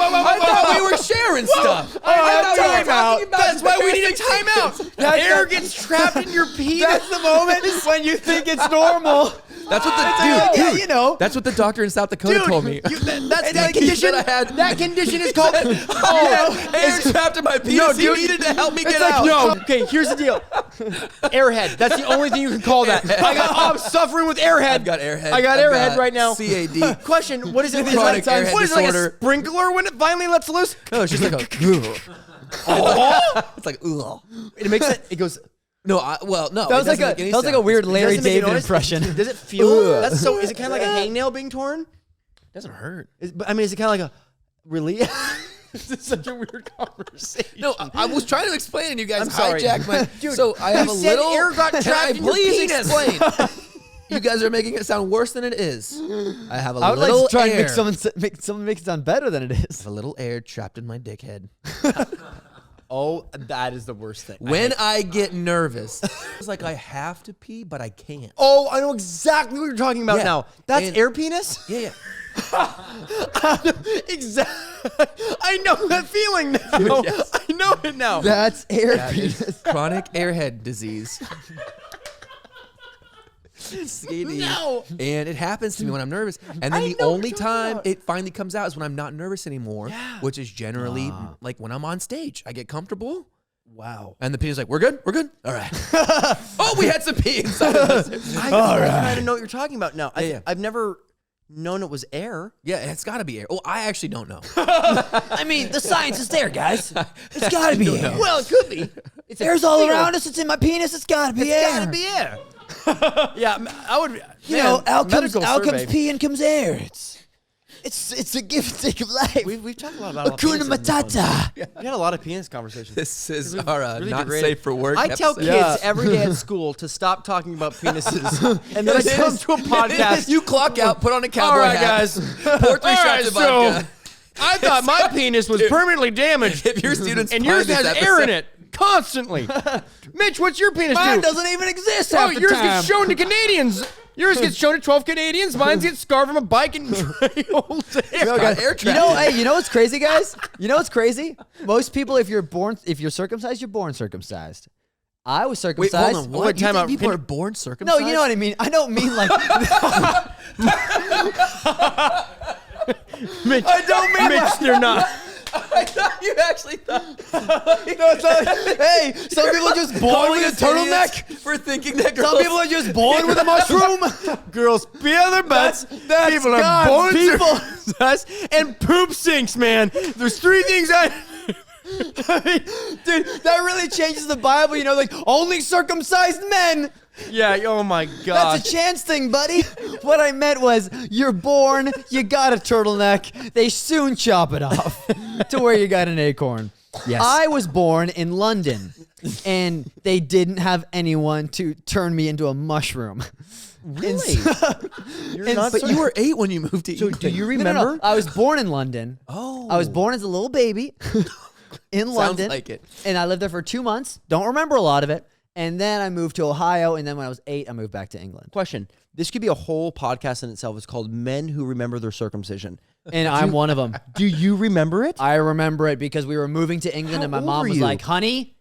Speaker 2: I thought we were sharing stuff. I thought we were talking about
Speaker 4: That's why we need a
Speaker 2: embarrassing
Speaker 4: timeout. Air gets trapped in your pee.
Speaker 3: That's the moment when you think it's normal.
Speaker 2: That's what the
Speaker 3: Yeah,
Speaker 2: dude.
Speaker 3: you know.
Speaker 2: That's what the doctor in South Dakota told me.
Speaker 4: That's
Speaker 2: And
Speaker 4: that
Speaker 2: the
Speaker 4: condition.
Speaker 2: that I had.
Speaker 4: That condition is called.
Speaker 2: Air trapped in my penis.
Speaker 4: No,
Speaker 2: He
Speaker 4: dude.
Speaker 2: needed to help me get
Speaker 4: It's like,
Speaker 2: out.
Speaker 4: no. Okay, here's the deal. Airhead. That's the only thing you can call that. I'm suffering with airhead.
Speaker 2: I've got airhead.
Speaker 4: I got
Speaker 2: I've
Speaker 4: airhead
Speaker 2: got
Speaker 4: right now.
Speaker 2: CAD.
Speaker 4: Question: what is it?
Speaker 2: Chronic airhead
Speaker 4: What is it, like a
Speaker 2: disorder.
Speaker 4: sprinkler when it finally lets loose?
Speaker 2: No, it's just like a. It's like ugh.
Speaker 4: It makes it. It goes.
Speaker 2: No,
Speaker 3: That was like a weird Larry
Speaker 4: doesn't make you
Speaker 3: David
Speaker 4: notice.
Speaker 3: impression.
Speaker 4: Does it feel? That's so. Is it kind of like a hangnail being torn?
Speaker 2: doesn't hurt.
Speaker 4: I mean, is it kind of like a really? This is such a weird conversation.
Speaker 2: No, I was trying to explain, and you guys
Speaker 4: I'm sorry.
Speaker 2: hijacked my.
Speaker 4: Dude,
Speaker 2: so I have
Speaker 4: you
Speaker 2: a
Speaker 4: said
Speaker 2: little.
Speaker 4: air got
Speaker 2: Can
Speaker 4: trapped
Speaker 2: I
Speaker 4: in your
Speaker 2: please
Speaker 4: penis.
Speaker 2: explain? You guys are making it sound worse than it is. I have a
Speaker 3: I would like
Speaker 2: little
Speaker 3: to try
Speaker 2: air.
Speaker 3: and make someone make it sound better than it is.
Speaker 2: a little air trapped in my dickhead.
Speaker 4: Oh, that is the worst thing.
Speaker 2: When I get nervous, it's like I have to pee, but I can't.
Speaker 4: Oh, I know exactly what you're talking about
Speaker 2: Yeah.
Speaker 4: now. That's
Speaker 2: And-
Speaker 4: air penis?
Speaker 2: Yeah.
Speaker 4: Exactly. I know that feeling now.
Speaker 2: Yes.
Speaker 4: I know it now.
Speaker 3: That's air
Speaker 2: That is chronic airhead disease. CAD.
Speaker 4: No.
Speaker 2: And it happens to me when I'm nervous. And then
Speaker 4: I
Speaker 2: the
Speaker 4: know what
Speaker 2: only
Speaker 4: you're talking
Speaker 2: time
Speaker 4: about.
Speaker 2: it finally comes out is when I'm not nervous anymore, which is generally like when I'm on stage. I get comfortable.
Speaker 4: Wow.
Speaker 2: And the pee is like, we're good? We're good? All right. Oh, we had some pee inside of us.
Speaker 4: I kind of know what you're talking about now.
Speaker 2: Yeah.
Speaker 4: I've never known it was air.
Speaker 2: Yeah, it's got to be air. Oh, I actually don't know.
Speaker 3: I mean, the science is there, guys. It's got to be air.
Speaker 4: Well, it could be. It's
Speaker 3: Air's all around us. It's in my penis. It's got to be air.
Speaker 4: It's gotta be air. Yeah, I would.
Speaker 3: You know, out comes
Speaker 4: survey.
Speaker 3: pee and comes air. It's a give and take of life.
Speaker 4: We've talked a lot about
Speaker 3: Hakuna
Speaker 4: penises in this one.
Speaker 3: Matata.
Speaker 4: We had a lot of penis conversations.
Speaker 2: This is
Speaker 4: We've
Speaker 2: our
Speaker 4: really
Speaker 2: not
Speaker 4: degraded-
Speaker 2: safe for work
Speaker 4: I tell
Speaker 2: episode.
Speaker 4: kids every day at school to stop talking about penises, and then I tell them to a podcast.
Speaker 2: You clock out, put on a cowboy
Speaker 4: All right,
Speaker 2: hat.
Speaker 4: guys.
Speaker 2: Pour 3 shots of vodka.
Speaker 4: I thought my penis was permanently damaged,
Speaker 2: If your students
Speaker 4: and
Speaker 2: find
Speaker 4: yours
Speaker 2: this
Speaker 4: has
Speaker 2: episode-
Speaker 4: air in it constantly. Mitch, what's your penis
Speaker 3: Mine
Speaker 4: do?
Speaker 3: doesn't even exist
Speaker 4: Oh,
Speaker 3: half the
Speaker 4: yours
Speaker 3: time.
Speaker 4: gets shown to Canadians. Yours gets shown to 12 Canadians. Mine gets scarred from a bike and trailed there.
Speaker 2: got air
Speaker 3: You know, hey, you know what's crazy, guys? You know what's crazy? Most people, if you're circumcised, you're born circumcised. I was
Speaker 2: Wait,
Speaker 3: circumcised.
Speaker 2: hold on. What?
Speaker 4: Wait,
Speaker 2: You
Speaker 4: time
Speaker 2: think
Speaker 4: out.
Speaker 2: people
Speaker 4: Can-
Speaker 2: are born circumcised?
Speaker 3: No, you know what I mean. I don't mean like.
Speaker 4: Mitch, I don't mean Mitch, they're not.
Speaker 2: I thought you actually thought.
Speaker 3: Hey, some people are just born with a turtleneck.
Speaker 2: For thinking that girls.
Speaker 3: Some people are just born with a mushroom.
Speaker 4: Girls pee on their butts.
Speaker 3: That's
Speaker 4: People are
Speaker 3: God's
Speaker 4: born
Speaker 3: people.
Speaker 4: circumcised, and poop sinks, man. There's 3 things I.
Speaker 3: Dude, that really changes the Bible. You know, like only circumcised men.
Speaker 4: Yeah. Oh my God.
Speaker 3: That's a chance thing, buddy. What I meant was, you're born, you got a turtleneck. They soon chop it off to where you got an acorn.
Speaker 2: Yes.
Speaker 3: I was born in London, and they didn't have anyone to turn me into a mushroom.
Speaker 2: Really?
Speaker 4: You're not
Speaker 2: But you were 8 when you moved to
Speaker 4: So
Speaker 2: England.
Speaker 4: do you
Speaker 3: No,
Speaker 4: remember?
Speaker 3: no, no. I was born in London.
Speaker 2: Oh.
Speaker 3: I was born as a little baby in London.
Speaker 2: like it.
Speaker 3: And I lived there for 2 months. Don't remember a lot of it. And then I moved to Ohio. And then when I was 8, I moved back to England.
Speaker 4: Question. This could be a whole podcast in itself. It's called Men Who Remember Their Circumcision.
Speaker 3: And I'm one of them.
Speaker 4: Do you remember it?
Speaker 3: I remember it because we were moving to England,
Speaker 4: How
Speaker 3: and my
Speaker 4: old
Speaker 3: mom
Speaker 4: were
Speaker 3: was
Speaker 4: you?
Speaker 3: like, honey,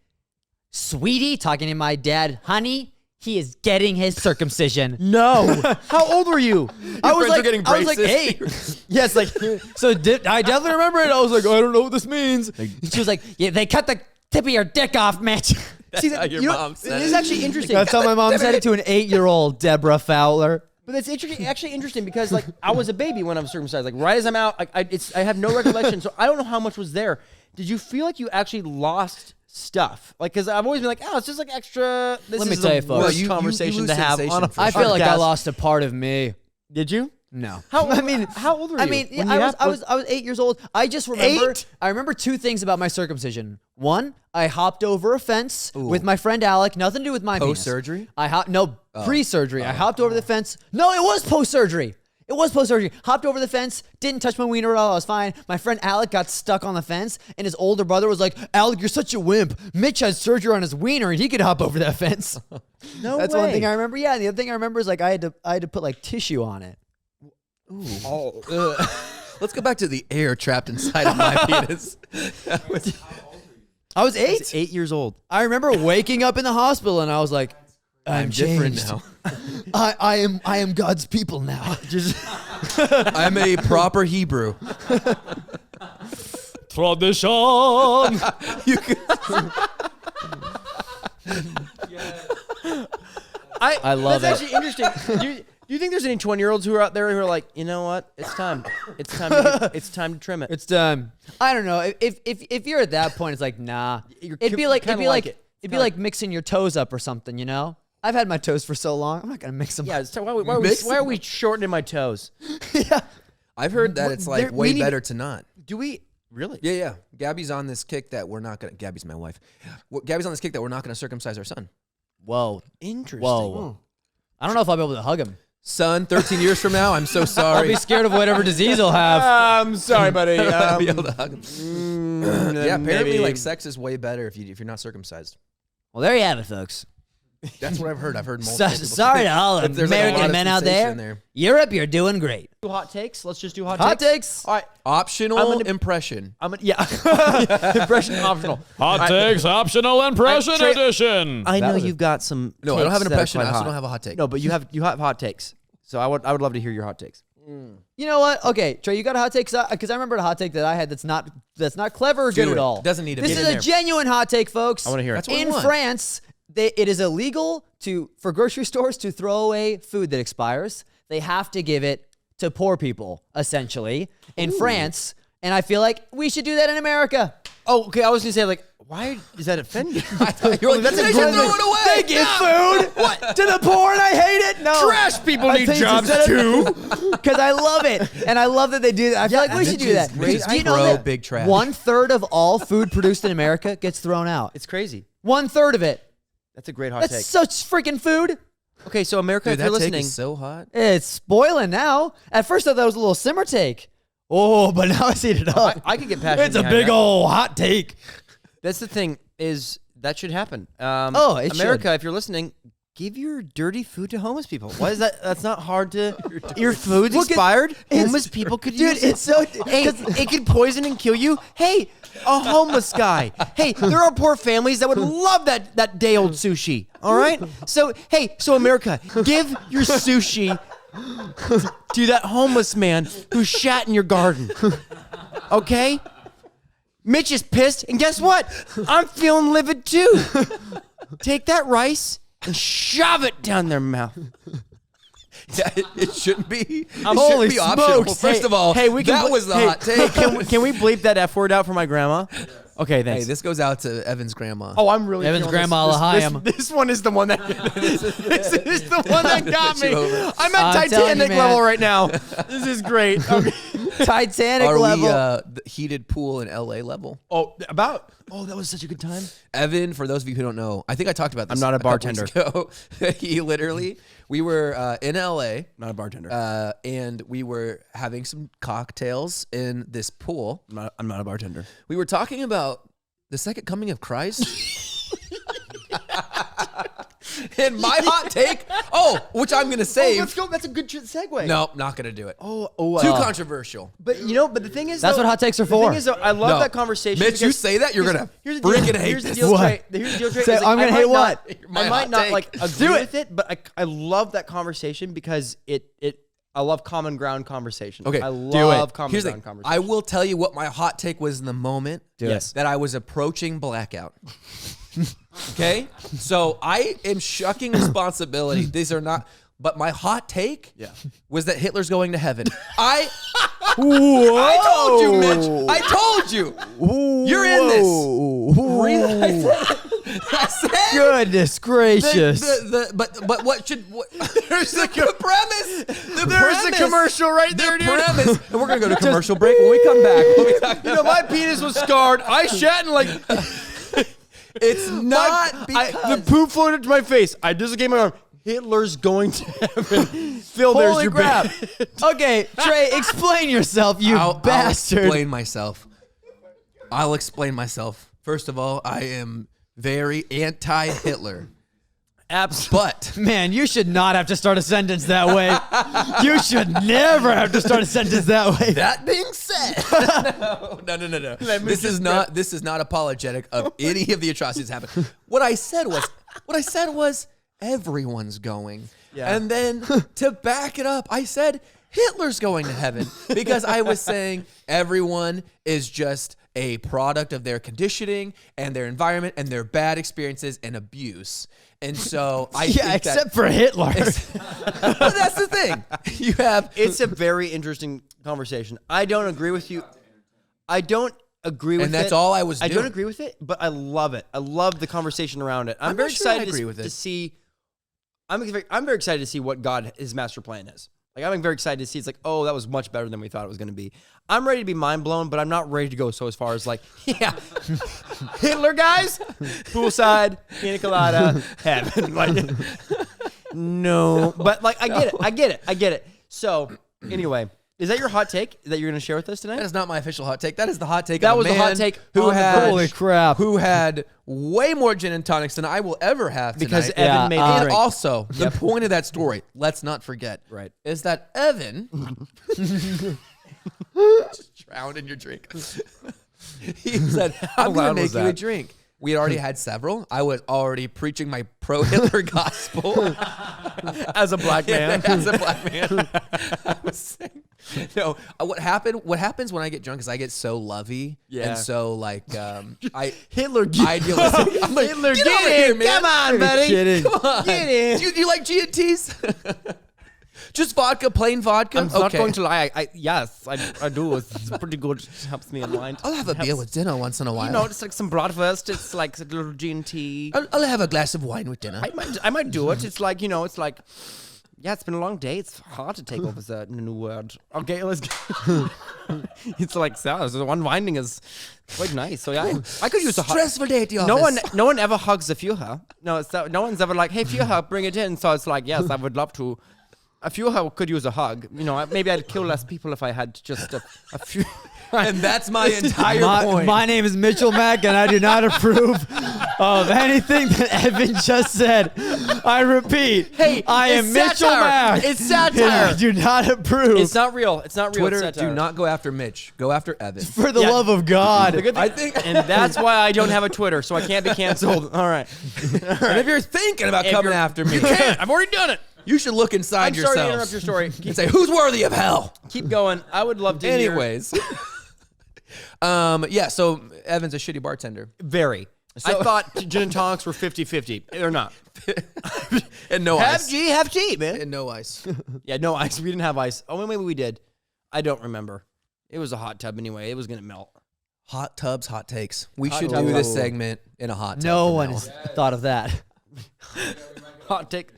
Speaker 3: sweetie, talking to my dad, honey, he is getting his circumcision.
Speaker 4: No. How old were you?
Speaker 3: I was
Speaker 2: friends
Speaker 3: like,
Speaker 2: were getting
Speaker 3: I was like
Speaker 2: braces.
Speaker 3: 8. Yes, like, so I definitely remember it. I was like, I don't know what this means. And she was like, yeah, they cut the tip of your dick off, Mitch.
Speaker 2: That's how your mom said
Speaker 4: This is
Speaker 2: it.
Speaker 4: actually interesting.
Speaker 3: That's how my mom said it to an 8-year-old, Deborah Fowler.
Speaker 4: But that's actually interesting because like I was a baby when I was circumcised. Like right as I'm out, I have no recollection, so I don't know how much was there. Did you feel like you actually lost stuff? Like, because I've always been like, oh, it's just like extra. This
Speaker 3: Let me
Speaker 4: is
Speaker 3: tell
Speaker 4: the
Speaker 3: you, folks.
Speaker 4: worst
Speaker 2: You
Speaker 4: conversation
Speaker 2: lose
Speaker 4: to have
Speaker 2: sensation
Speaker 4: on a
Speaker 2: for
Speaker 3: I feel like I
Speaker 4: podcast.
Speaker 3: lost a part of me.
Speaker 4: Did you?
Speaker 3: No.
Speaker 4: How?
Speaker 3: I mean,
Speaker 4: how old were you?
Speaker 3: I mean,
Speaker 4: when
Speaker 3: I
Speaker 4: you
Speaker 3: was 8 years old. I just remember.
Speaker 4: 8?
Speaker 3: I remember two things about my circumcision. One, I hopped over a fence with my friend Alec. Nothing to do with my penis.
Speaker 2: Post-surgery?
Speaker 3: Pre-surgery. I hopped over the fence. No, it was post-surgery. It was post-surgery. Hopped over the fence. Didn't touch my wiener at all. I was fine. My friend Alec got stuck on the fence, and his older brother was like, "Alec, you're such a wimp. Mitch has surgery on his wiener, and he could hop over that fence."
Speaker 4: No
Speaker 3: That's
Speaker 4: way.
Speaker 3: one thing I remember. Yeah, and the other thing I remember is like I had to put like tissue on it.
Speaker 2: Let's go back to the air trapped inside of my penis.
Speaker 3: I was 8.
Speaker 4: I was 8 years old.
Speaker 3: I remember waking up in the hospital and I was like, I'm
Speaker 2: different
Speaker 3: changed.
Speaker 2: now.
Speaker 3: I am God's people now. Just
Speaker 2: I'm a proper Hebrew.
Speaker 1: Tradition.
Speaker 3: I love
Speaker 4: That's
Speaker 3: it.
Speaker 4: actually interesting. Do you think there's any 20-year-olds who are out there who are like, you know what? It's time. It's time to trim it.
Speaker 3: It's I don't know. If you're at that point, it's like nah.
Speaker 4: You're
Speaker 3: It'd be like
Speaker 4: kinda like it.
Speaker 3: it'd be like mixing your toes up or something, you know? I've had my toes for so long. I'm not gonna mix them.
Speaker 4: Yeah.
Speaker 3: up.
Speaker 4: So why are we shortening my toes?
Speaker 2: I've heard that it's like way better to not.
Speaker 4: Do we really?
Speaker 2: Yeah. Gabby's on this kick that we're not gonna. Gabby's my wife. Gabby's on this kick that we're not gonna circumcise our son.
Speaker 3: Whoa.
Speaker 4: Interesting.
Speaker 3: Whoa. I don't know if I'll be able to hug him.
Speaker 2: Son, 13 years from now, I'm so sorry.
Speaker 3: I'll be scared of whatever disease he'll have.
Speaker 4: I'm sorry, buddy.
Speaker 2: I'll be able to hug him. Yeah, apparently,
Speaker 4: maybe-
Speaker 2: like sex is way better if you're not circumcised.
Speaker 3: Well, there you have it, folks.
Speaker 2: That's what I've heard. I've heard multiple. people
Speaker 3: Sorry
Speaker 2: say
Speaker 3: to all
Speaker 2: that there's, like, a lot
Speaker 3: American
Speaker 2: of
Speaker 3: men out
Speaker 2: sensation
Speaker 3: there. Europe, you're doing great.
Speaker 4: Do hot takes. Let's just do hot
Speaker 3: Hot
Speaker 4: takes.
Speaker 3: takes.
Speaker 4: All right.
Speaker 2: Optional impression.
Speaker 4: Impression optional.
Speaker 1: Hot takes optional impression
Speaker 4: Trey-
Speaker 1: edition.
Speaker 4: I know you've got some.
Speaker 2: No, I don't have an
Speaker 4: takes that are
Speaker 2: impression. I
Speaker 4: quite
Speaker 2: also
Speaker 4: hot.
Speaker 2: don't have a hot take.
Speaker 4: No, but you have hot takes. So I would love to hear your hot takes.
Speaker 3: You know what? Okay, Trey, you got a hot take? Because I remember a hot take that I had that's not clever or good
Speaker 2: Do
Speaker 3: at
Speaker 2: it.
Speaker 3: all.
Speaker 2: Doesn't need to
Speaker 3: This
Speaker 2: be
Speaker 3: is
Speaker 2: in
Speaker 3: a
Speaker 2: there.
Speaker 3: genuine hot take, folks.
Speaker 4: I wanna hear it.
Speaker 2: That's what I
Speaker 3: In
Speaker 2: want.
Speaker 3: France, it is illegal for grocery stores to throw away food that expires. They have to give it to poor people, essentially, in France. And I feel like we should do that in America.
Speaker 4: Oh, okay. I was gonna say like, why is that offending?
Speaker 2: You're like,
Speaker 4: That's a
Speaker 2: they
Speaker 4: good
Speaker 2: should throw
Speaker 4: thing.
Speaker 2: it away.
Speaker 3: They give food to the poor, and I hate it. No,
Speaker 4: Trash people
Speaker 3: I
Speaker 4: need
Speaker 3: think
Speaker 4: jobs
Speaker 3: instead
Speaker 4: too.
Speaker 3: Because I love it, and I love that they do that. I feel like we should do that.
Speaker 2: Mitch is
Speaker 3: Do you know
Speaker 2: pro
Speaker 3: that
Speaker 2: big trash.
Speaker 3: 1/3 of all food produced in America gets thrown out?
Speaker 4: It's crazy.
Speaker 3: 1/3 of it.
Speaker 4: That's a great hot
Speaker 3: That's
Speaker 4: take.
Speaker 3: such freaking food.
Speaker 4: Okay, so America,
Speaker 2: Dude,
Speaker 4: if
Speaker 2: that
Speaker 4: you're
Speaker 2: take
Speaker 4: listening,
Speaker 2: is so hot.
Speaker 3: It's spoiling now. At first, I thought it was a little simmer take. Oh, but now I see it up.
Speaker 4: I could get passionate.
Speaker 3: It's a
Speaker 4: behind
Speaker 3: big
Speaker 4: that.
Speaker 3: old hot take.
Speaker 4: That's the thing is that should happen.
Speaker 3: It
Speaker 4: America,
Speaker 3: should.
Speaker 4: if you're listening, give your dirty food to homeless people. Why is that? That's not hard to. Your food's
Speaker 3: Look at-
Speaker 4: expired.
Speaker 3: it's-
Speaker 4: Homeless people could
Speaker 3: Dude,
Speaker 4: use it.
Speaker 3: it's so.
Speaker 4: Hey, it could poison and kill you. Hey, a homeless guy. Hey, there are poor families that would love that day old sushi. All right. So so America, give your sushi to that homeless man who shat in your garden. Okay. Mitch is pissed, and guess what? I'm feeling livid too. Take that rice and shove it down their mouth.
Speaker 2: Yeah, it shouldn't be. It
Speaker 3: Holy
Speaker 2: shouldn't be optional.
Speaker 3: smokes.
Speaker 2: First of all,
Speaker 4: we can
Speaker 2: that was the hot take.
Speaker 4: Can we bleep that F word out for my grandma? Okay,
Speaker 2: Hey,
Speaker 4: thanks.
Speaker 2: this goes out to Evan's grandma.
Speaker 4: Oh, I'm really
Speaker 3: Evan's
Speaker 4: feeling
Speaker 3: grandma
Speaker 4: this.
Speaker 3: Lahayim.
Speaker 4: This one is the one that this is the one that got
Speaker 2: Put
Speaker 4: me.
Speaker 2: you over.
Speaker 4: I'm at
Speaker 3: I'm telling you,
Speaker 4: Titanic
Speaker 3: man.
Speaker 4: level right now. This is great. Okay.
Speaker 3: Titanic
Speaker 2: Are
Speaker 3: level.
Speaker 2: we the heated pool in LA level?
Speaker 4: Oh, that was such a good time.
Speaker 2: Evan, for those of you who don't know, I think I talked about this.
Speaker 4: I'm not a
Speaker 2: couple weeks
Speaker 4: bartender.
Speaker 2: ago. He literally, we were in LA,
Speaker 4: Not a bartender.
Speaker 2: and we were having some cocktails in this pool.
Speaker 4: I'm not a bartender.
Speaker 2: We were talking about the second coming of Christ. And my hot take, which I'm going to save.
Speaker 4: Let's go. That's a good segue.
Speaker 2: No, not going to do it.
Speaker 4: Oh,
Speaker 2: Too controversial.
Speaker 4: But but the thing is,
Speaker 3: That's
Speaker 4: though,
Speaker 3: what hot takes are
Speaker 4: The
Speaker 3: for.
Speaker 4: thing is, though, I love
Speaker 2: No.
Speaker 4: that conversation.
Speaker 2: Mitch, you
Speaker 4: because
Speaker 2: say that, you're going to
Speaker 4: here's the deal.
Speaker 2: freaking hate
Speaker 4: Here's the
Speaker 2: this.
Speaker 4: deal,
Speaker 3: What?
Speaker 4: Trey. Here's the deal, Trey.
Speaker 3: Say,
Speaker 4: is, like,
Speaker 3: I'm gonna
Speaker 4: I might
Speaker 3: hate
Speaker 4: not-
Speaker 3: what?
Speaker 2: My
Speaker 4: I might
Speaker 2: hot
Speaker 4: not
Speaker 2: take.
Speaker 4: like agree with it, but I love that conversation because I love common ground conversation.
Speaker 2: Okay,
Speaker 4: I
Speaker 2: do
Speaker 4: love common
Speaker 2: Here's the
Speaker 4: ground
Speaker 2: thing.
Speaker 4: conversation.
Speaker 2: I will tell you what my hot take was in the moment.
Speaker 4: Yes.
Speaker 2: That I was approaching blackout. Okay? So I am shucking responsibility. These are not, But my hot take
Speaker 4: Yeah.
Speaker 2: was that Hitler's going to heaven. I told you, Mitch. I told you. You're in this. Really? I said
Speaker 3: Goodness gracious.
Speaker 2: but what should there's the premise.
Speaker 4: There's the commercial right there, dude.
Speaker 2: Premise. And we're gonna go to commercial break when we come back. We'll be talking
Speaker 4: You know, my penis was scarred. I shat and like
Speaker 2: it's not because
Speaker 4: the poop floated to my face. I dislocated my arm. Hitler's going to heaven. Phil, there's
Speaker 3: Holy
Speaker 4: your
Speaker 3: crap.
Speaker 4: bit.
Speaker 3: Okay, Trey, explain yourself, you bastard.
Speaker 2: I'll explain myself. First of all, I am very anti-Hitler. But
Speaker 3: Man, you should not have to start a sentence that way. You should never have to start a sentence that way.
Speaker 2: that being said, no. This is not apologetic of any of the atrocities that happened. What I said was everyone's going.
Speaker 4: Yeah.
Speaker 2: And then to back it up, I said Hitler's going to heaven because I was saying everyone is just a product of their conditioning and their environment and their bad experiences and abuse. And so I think
Speaker 3: except for Hitler.
Speaker 2: but that's the thing. You have
Speaker 4: It's a very interesting conversation. I don't agree with you. I don't agree with it.
Speaker 2: And that's all I was
Speaker 4: I
Speaker 2: doing.
Speaker 4: don't agree with it, but I love it. I love the conversation around it. I'm
Speaker 2: I'm
Speaker 4: very
Speaker 2: not sure I
Speaker 4: excited
Speaker 2: agree with
Speaker 4: to
Speaker 2: it.
Speaker 4: see. I'm very excited to see what his master plan is. Like, I'm very excited to see. It's like, oh, that was much better than we thought it was going to be. I'm ready to be mind blown, but I'm not ready to go so as far as like, yeah, Hitler guys, poolside, pina colada, heaven. Like, no, but like, I get it. So anyway, is that your hot take that you're going to share with us tonight?
Speaker 2: That is not my official hot take. That is the hot take.
Speaker 4: That
Speaker 2: of a
Speaker 4: was the
Speaker 2: man
Speaker 4: hot take
Speaker 2: who
Speaker 4: on the
Speaker 2: had
Speaker 4: bridge.
Speaker 3: Holy crap.
Speaker 2: who had way more gin and tonics than I will ever have tonight.
Speaker 4: Because Evan made the
Speaker 2: and
Speaker 4: drink.
Speaker 2: also the point of that story, let's not forget,
Speaker 4: Right.
Speaker 2: is that Evan just drowned in your drink. He said, "I'm going to
Speaker 4: loud
Speaker 2: make
Speaker 4: was
Speaker 2: you a
Speaker 4: that?
Speaker 2: drink." We had already had several. I was already preaching my pro-Hitler gospel.
Speaker 4: As a black man.
Speaker 2: As a black man. I was saying, no, what happens when I get drunk is I get so lovey.
Speaker 4: Yeah.
Speaker 2: And so like,
Speaker 4: Hitler,
Speaker 2: idealistic. I'm like,
Speaker 4: Hitler,
Speaker 2: get over here, man.
Speaker 4: Come on, buddy.
Speaker 3: Kidding.
Speaker 2: Come on.
Speaker 4: Get in.
Speaker 2: Do you like G&Ts? Just vodka, plain vodka?
Speaker 4: I'm not going to lie. Yes, I do. It's pretty good. It helps me unwind.
Speaker 2: I'll have a beer with dinner once in a while.
Speaker 4: You know, it's like some bratwurst. It's like a little G&T.
Speaker 2: I'll have a glass of wine with dinner.
Speaker 4: I might do it. It's like, it's like, yeah, it's been a long day. It's hard to take over the new word. Okay, let's go. It's like, so the unwinding is quite nice. So yeah, I could use a hug.
Speaker 2: Stressful day at the
Speaker 4: No
Speaker 2: office.
Speaker 4: one ever hugs a Führer. No one's ever like, hey, Führer, bring it in. So it's like, yes, I would love to. A Führer could use a hug. Maybe I'd kill less people if I had just a few.
Speaker 2: And that's my entire point.
Speaker 3: My name is Mitchell Mack, and I do not approve of anything that Evan just said. I repeat,
Speaker 4: Hey,
Speaker 3: I am
Speaker 4: it's
Speaker 3: Mitchell
Speaker 4: satire.
Speaker 3: Mack.
Speaker 4: It's
Speaker 3: and
Speaker 4: satire.
Speaker 3: I do not approve.
Speaker 4: It's not real. It's not real.
Speaker 2: Twitter,
Speaker 4: It's satire.
Speaker 2: do not go after Mitch. Go after Evan.
Speaker 3: For the
Speaker 4: Yeah.
Speaker 3: love of God.
Speaker 2: I think.
Speaker 4: And that's why I don't have a Twitter, so I can't be canceled. All right.
Speaker 2: And if you're thinking about coming after me,
Speaker 4: I've already done it.
Speaker 2: you should look inside
Speaker 4: I'm
Speaker 2: yourself.
Speaker 4: sorry to interrupt your story.
Speaker 2: And say, who's worthy of hell?
Speaker 4: Keep going. I would love to hear.
Speaker 2: Anyways. Yeah, so Evan's a shitty bartender.
Speaker 4: Very. I thought gin and tonics were 50-50. They're not.
Speaker 2: And no ice.
Speaker 4: Have G, man.
Speaker 2: And no ice.
Speaker 4: Yeah, no ice. We didn't have ice. Oh, maybe we did. I don't remember. It was a hot tub anyway. It was going to melt.
Speaker 2: Hot tubs, hot takes. We
Speaker 4: Hot
Speaker 2: should
Speaker 4: tubs,
Speaker 2: do this
Speaker 4: hot-
Speaker 2: segment in a hot tub.
Speaker 3: No
Speaker 2: from
Speaker 3: one
Speaker 2: now
Speaker 3: has
Speaker 2: on.
Speaker 3: thought of that.
Speaker 4: Hot take.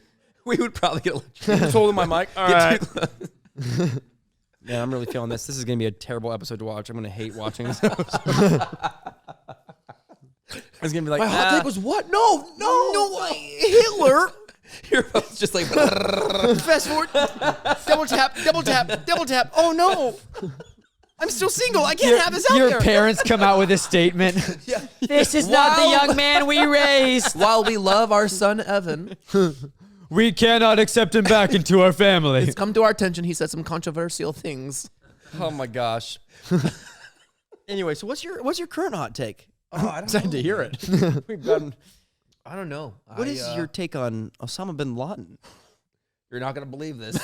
Speaker 2: We would probably get
Speaker 4: Just holding my mic. All right.
Speaker 2: too
Speaker 4: Yeah, I'm really feeling this. This is going to be a terrible episode to watch. I'm going to hate watching this episode. It's going to be like,
Speaker 2: My hot take was what? No.
Speaker 4: Hitler.
Speaker 2: Your phone's just like.
Speaker 4: Fast forward. Double tap. Oh, no. I'm still single. I can't have this out
Speaker 3: Your
Speaker 4: there.
Speaker 3: parents come out with a statement. This is not the young man we raised.
Speaker 2: While we love our son Evan,
Speaker 3: We cannot accept him back into our family.
Speaker 2: it's come to our attention. He said some controversial things.
Speaker 4: Oh, my gosh. Anyway, so what's your current hot take?
Speaker 2: Oh, I
Speaker 4: I'm excited to hear it. We've done.
Speaker 2: I don't know.
Speaker 4: What is your take on Osama bin Laden?
Speaker 2: You're not gonna believe this.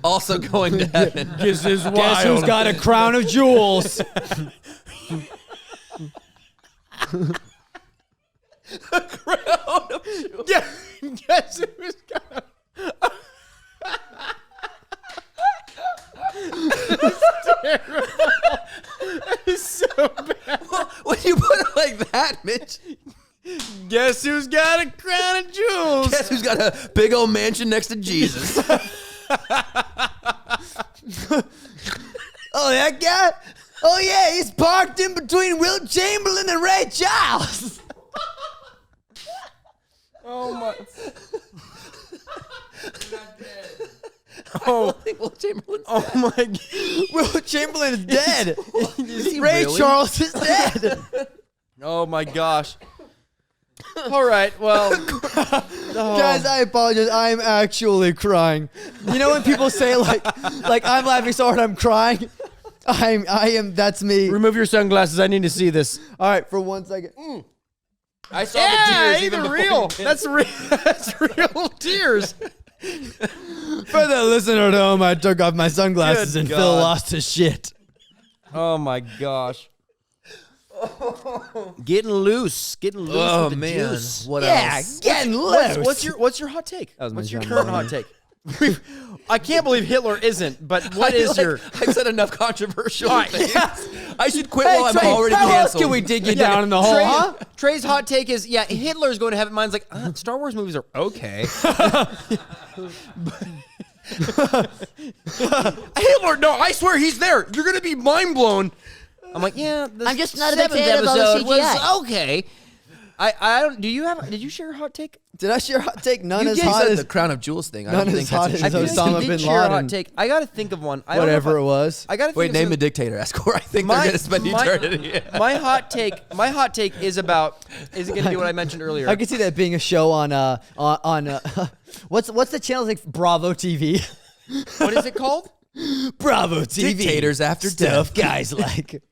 Speaker 2: Also going to heaven.
Speaker 1: This is wild.
Speaker 3: Guess who's got a crown of jewels?
Speaker 4: Yeah, Guess who's gonna... It's so bad.
Speaker 2: When you put it like that, Mitch,
Speaker 4: Guess who's got a crown of jewels?
Speaker 2: guess who's got a big old mansion next to Jesus?
Speaker 3: Oh, that guy? Oh, yeah, he's parked in between Wilt Chamberlain and Ray Charles.
Speaker 4: Oh my!
Speaker 2: Oh, I think Will Chamberlain's
Speaker 4: Oh my!
Speaker 3: Wilt Chamberlain is dead.
Speaker 2: Is he
Speaker 3: Ray
Speaker 2: really?
Speaker 3: Charles is dead.
Speaker 4: Oh my gosh! All right, well,
Speaker 3: Guys, I apologize. I'm actually crying. You know when people say like I'm laughing so hard I'm crying? I am. That's me.
Speaker 4: remove your sunglasses. I need to see this.
Speaker 3: All right, for 1 second.
Speaker 2: I saw the tears even before
Speaker 4: real.
Speaker 2: you did.
Speaker 4: That's real. That's real tears.
Speaker 3: For the listener at home, I took off my sunglasses
Speaker 4: Good
Speaker 3: and Phil
Speaker 4: God.
Speaker 3: lost his shit.
Speaker 4: Oh my gosh! Getting loose.
Speaker 2: Oh
Speaker 4: with the
Speaker 2: man,
Speaker 4: juice.
Speaker 2: what
Speaker 3: Yeah,
Speaker 2: else?
Speaker 3: getting loose.
Speaker 4: What's your hot take?
Speaker 3: was my
Speaker 4: What's your
Speaker 3: John
Speaker 4: current
Speaker 3: Lennon.
Speaker 4: hot take? I can't believe Hitler isn't. But what is your?
Speaker 2: I've said enough controversial
Speaker 4: right,
Speaker 2: things.
Speaker 3: yes.
Speaker 2: I should quit
Speaker 3: Hey,
Speaker 2: while I'm
Speaker 3: Trey,
Speaker 2: already
Speaker 3: how else
Speaker 2: canceled.
Speaker 3: can we dig you down in the hole, huh?
Speaker 4: Trey's hot take is Hitler's going to heaven. Mine's like Star Wars movies are okay. Hitler, no, I swear he's there. You're gonna be mind blown. I'm like, yeah.
Speaker 3: I'm just not a big fan of all the
Speaker 4: episode
Speaker 3: CGI.
Speaker 4: was okay. I don't. Did you share a hot take?
Speaker 3: Did I share a hot take? None
Speaker 2: You
Speaker 3: as
Speaker 2: did
Speaker 3: hot
Speaker 2: said
Speaker 3: as
Speaker 2: the crown of jewels thing. I
Speaker 3: none
Speaker 2: don't
Speaker 3: as
Speaker 2: think
Speaker 3: hot
Speaker 2: that's
Speaker 3: as
Speaker 2: a
Speaker 3: Osama
Speaker 4: you did
Speaker 3: bin
Speaker 4: share a hot
Speaker 3: Laden.
Speaker 4: take. I gotta think of one. I don't know
Speaker 3: Whatever
Speaker 4: if
Speaker 3: it was.
Speaker 4: I gotta think
Speaker 2: Wait,
Speaker 4: of
Speaker 2: name
Speaker 4: something-
Speaker 2: a dictator, Escort. I think they're going to spend eternity.
Speaker 4: My hot take is about. Is it gonna be what I mentioned earlier?
Speaker 3: I could see that being a show on what's the channel like Bravo TV?
Speaker 4: What is it called?
Speaker 3: Bravo TV.
Speaker 2: Dictators after
Speaker 3: Stuff
Speaker 2: death.
Speaker 3: guys like.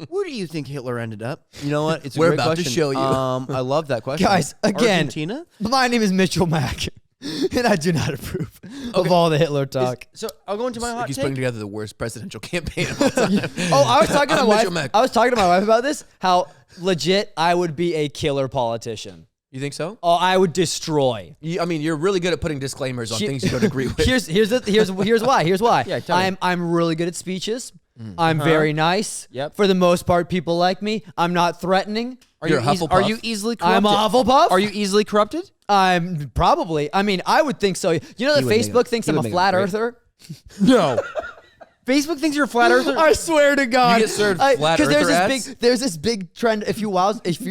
Speaker 4: Where do you think Hitler ended up? You know what? It's a
Speaker 2: We're
Speaker 4: great
Speaker 2: about to
Speaker 4: question.
Speaker 2: show you.
Speaker 4: I love that question.
Speaker 3: Guys, again,
Speaker 4: Argentina.
Speaker 3: my name is Mitchell Mack, and I do not approve of all the Hitler talk.
Speaker 4: So I'll go into my hot
Speaker 2: He's putting
Speaker 4: take.
Speaker 2: together the worst presidential campaign of all time.
Speaker 3: Oh, I was talking to my
Speaker 2: I'm
Speaker 3: wife.
Speaker 2: Mitchell Mack.
Speaker 3: I was talking to my wife about this. How legit I would be a killer politician.
Speaker 2: You think so?
Speaker 3: Oh, I would destroy.
Speaker 2: I mean, you're really good at putting disclaimers on things you don't agree with.
Speaker 3: Here's why. Here's why.
Speaker 4: Yeah, tell me.
Speaker 3: I'm really good at speeches. I'm very nice.
Speaker 4: Yep.
Speaker 3: For the most part, people like me. I'm not threatening.
Speaker 2: You're a Hufflepuff?
Speaker 4: Are you easily corrupted?
Speaker 3: I'm a Hufflepuff.
Speaker 4: Are you easily corrupted?
Speaker 3: I'm probably. I mean, I would think so. You know that
Speaker 2: would make
Speaker 3: Facebook
Speaker 2: it-
Speaker 3: thinks
Speaker 2: he
Speaker 3: I'm
Speaker 2: would
Speaker 3: a
Speaker 2: make it
Speaker 3: flat
Speaker 2: great.
Speaker 3: earther.
Speaker 4: No. Facebook thinks you're a flat earther.
Speaker 3: I swear to God,
Speaker 2: You get served flat
Speaker 3: there's
Speaker 2: earther
Speaker 3: this
Speaker 2: ads?
Speaker 3: there's this big trend a few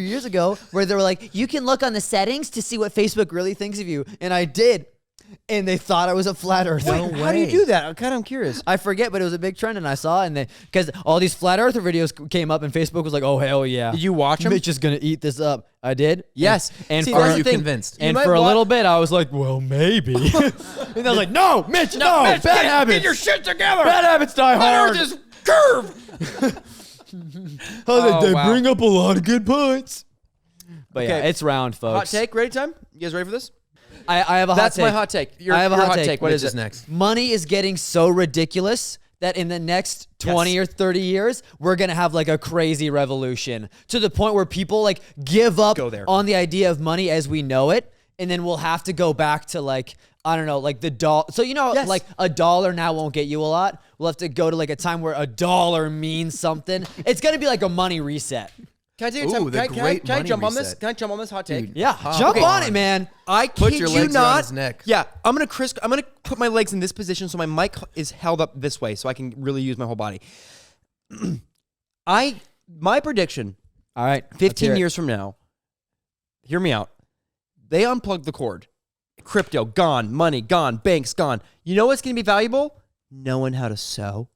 Speaker 3: years ago where they were like, you can look on the settings to see what Facebook really thinks of you, and I did, and they thought I was a flat earther.
Speaker 2: Wait,
Speaker 4: How do you
Speaker 2: way.
Speaker 4: do that? I'm curious.
Speaker 3: I forget, but it was a big trend, and I saw it, and because all these flat earther videos came up, and Facebook was like, "Oh hell yeah!"
Speaker 4: Did you watch them?
Speaker 3: Mitch is gonna eat this up. I did.
Speaker 4: Yes.
Speaker 3: And
Speaker 4: See,
Speaker 3: for,
Speaker 4: that's
Speaker 2: Are
Speaker 4: the
Speaker 2: you
Speaker 4: thing.
Speaker 2: convinced?
Speaker 3: and
Speaker 4: might
Speaker 3: for a
Speaker 4: wa-
Speaker 3: little bit, I was like, "Well, maybe." And I was like, "No, Mitch, no,
Speaker 4: Mitch,
Speaker 3: bad habits.
Speaker 4: Get your shit together.
Speaker 3: Bad habits die hard."
Speaker 4: Flat Earth is curved.
Speaker 3: They
Speaker 4: wow.
Speaker 3: bring up a lot of good points. But yeah,
Speaker 4: Okay.
Speaker 3: it's round, folks.
Speaker 4: Hot take. Ready time? You guys ready for this?
Speaker 3: I have a
Speaker 4: That's
Speaker 3: hot take.
Speaker 4: my hot take.
Speaker 3: I have a
Speaker 4: your
Speaker 3: hot take.
Speaker 4: What
Speaker 2: Mitch
Speaker 4: is
Speaker 2: is
Speaker 4: it?
Speaker 2: next.
Speaker 3: Money is getting so ridiculous that in the next 20 or 30 years, we're going to have like a crazy revolution to the point where people like give up
Speaker 4: Go there.
Speaker 3: on the idea of money as we know it. And then we'll have to go back to like, I don't know, like the dollar. So, you know,
Speaker 4: Yes.
Speaker 3: like a dollar now won't get you a lot. We'll have to go to like a time where a dollar means something. It's going to be like a money reset.
Speaker 4: Can I take a
Speaker 2: Ooh,
Speaker 4: time?
Speaker 2: the
Speaker 4: Can I
Speaker 2: great
Speaker 4: can I
Speaker 2: money
Speaker 4: jump on this?
Speaker 2: reset.
Speaker 4: Can I jump on this hot take?
Speaker 2: Dude.
Speaker 3: Yeah,
Speaker 2: Hop
Speaker 3: jump on
Speaker 2: on.
Speaker 3: it, man.
Speaker 4: I
Speaker 2: Put
Speaker 4: kid
Speaker 2: your
Speaker 4: you
Speaker 2: legs around
Speaker 4: not.
Speaker 2: his neck.
Speaker 4: Yeah, I'm gonna put my legs in this position so my mic is held up this way so I can really use my whole body. My prediction,
Speaker 3: All right.
Speaker 4: 15 years from now, hear me out. They unplugged the cord. Crypto gone, money gone, banks gone. You know what's gonna be valuable? Knowing how to sew.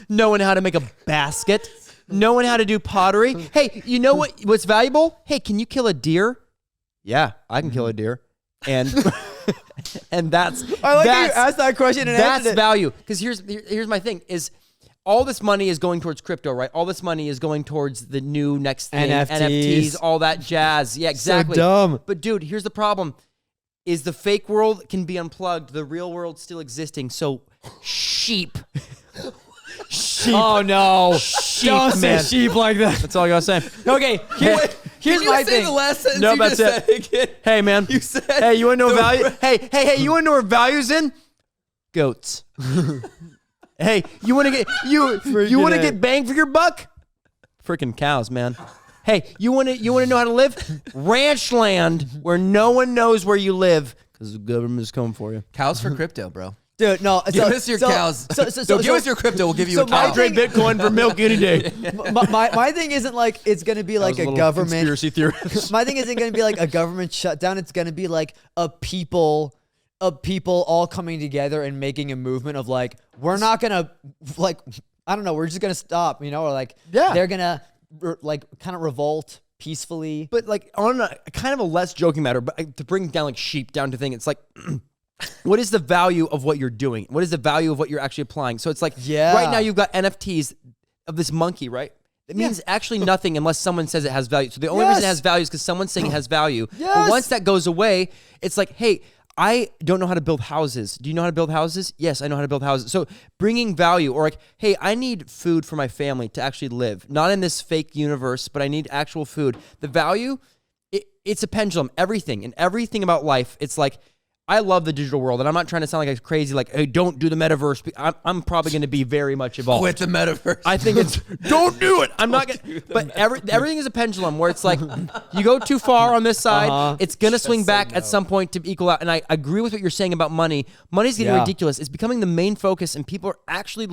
Speaker 4: Knowing how to make a basket. Knowing how to do pottery. Hey, you know what's valuable? Hey, can you kill a deer? Yeah, I can kill a deer. And and that's
Speaker 3: I like how you
Speaker 4: that's,
Speaker 3: asked that question and
Speaker 4: that's
Speaker 3: answered it.
Speaker 4: value. Because here's my thing is all this money is going towards crypto, right? All this money is going towards the new next thing,
Speaker 3: NFTs,
Speaker 4: all that jazz. Yeah, exactly.
Speaker 3: dumb.
Speaker 4: But dude, here's the problem: is the fake world can be unplugged, the real world still existing. So sheep.
Speaker 3: Oh no! Don't say
Speaker 4: man.
Speaker 3: sheep like that.
Speaker 4: That's all I gotta say.
Speaker 3: Okay, Here's
Speaker 2: Can you
Speaker 3: my
Speaker 2: say
Speaker 3: thing.
Speaker 2: the last sentence
Speaker 4: No,
Speaker 2: you
Speaker 4: that's
Speaker 2: just
Speaker 4: it.
Speaker 2: said again?
Speaker 4: Hey, man.
Speaker 2: You said.
Speaker 4: Hey, you want to know
Speaker 2: the-
Speaker 4: value? Hey, you want to know where value's in? Goats. Hey, you want to get you want to get bang for your buck? Freaking cows, man. Hey, you want to know how to live? Ranch land where no one knows where you live because the government's coming for you.
Speaker 2: Cows for crypto, bro.
Speaker 3: Dude, no.
Speaker 2: Give us your cows. Give us your crypto. We'll give you a
Speaker 3: my
Speaker 2: cow.
Speaker 3: thing-
Speaker 4: Bitcoin for milk any day.
Speaker 3: my thing isn't like it's gonna be like a government
Speaker 4: conspiracy theorist.
Speaker 3: My thing isn't gonna be like a government shutdown. It's gonna be like a people all coming together and making a movement of like we're not gonna like I don't know. We're just gonna stop, you know, or like they're gonna like kind of revolt peacefully.
Speaker 4: But like on a kind of a less joking matter, but to bring down like sheep down to thing, it's like. What is the value of what you're doing? What is the value of what you're actually applying? So it's like, right now you've got NFTs of this monkey, right? It means actually nothing unless someone says it has value. So the only reason it has value is because someone's saying it has value. But once that goes away, it's like, hey, I don't know how to build houses. Do you know how to build houses? Yes, I know how to build houses. So bringing value, or like, hey, I need food for my family to actually live. Not in this fake universe, but I need actual food. The value, it's a pendulum. Everything about life, it's like, I love the digital world, and I'm not trying to sound like a crazy, like, hey, don't do the metaverse. I'm probably going to be very much involved.
Speaker 2: With the metaverse.
Speaker 4: I think it's, don't do it. I'm not going to, but everything is a pendulum where it's like, you go too far on this side, it's going to swing back at some point to equal out. And I agree with what you're saying about money. Money's getting ridiculous. It's becoming the main focus, and people are actually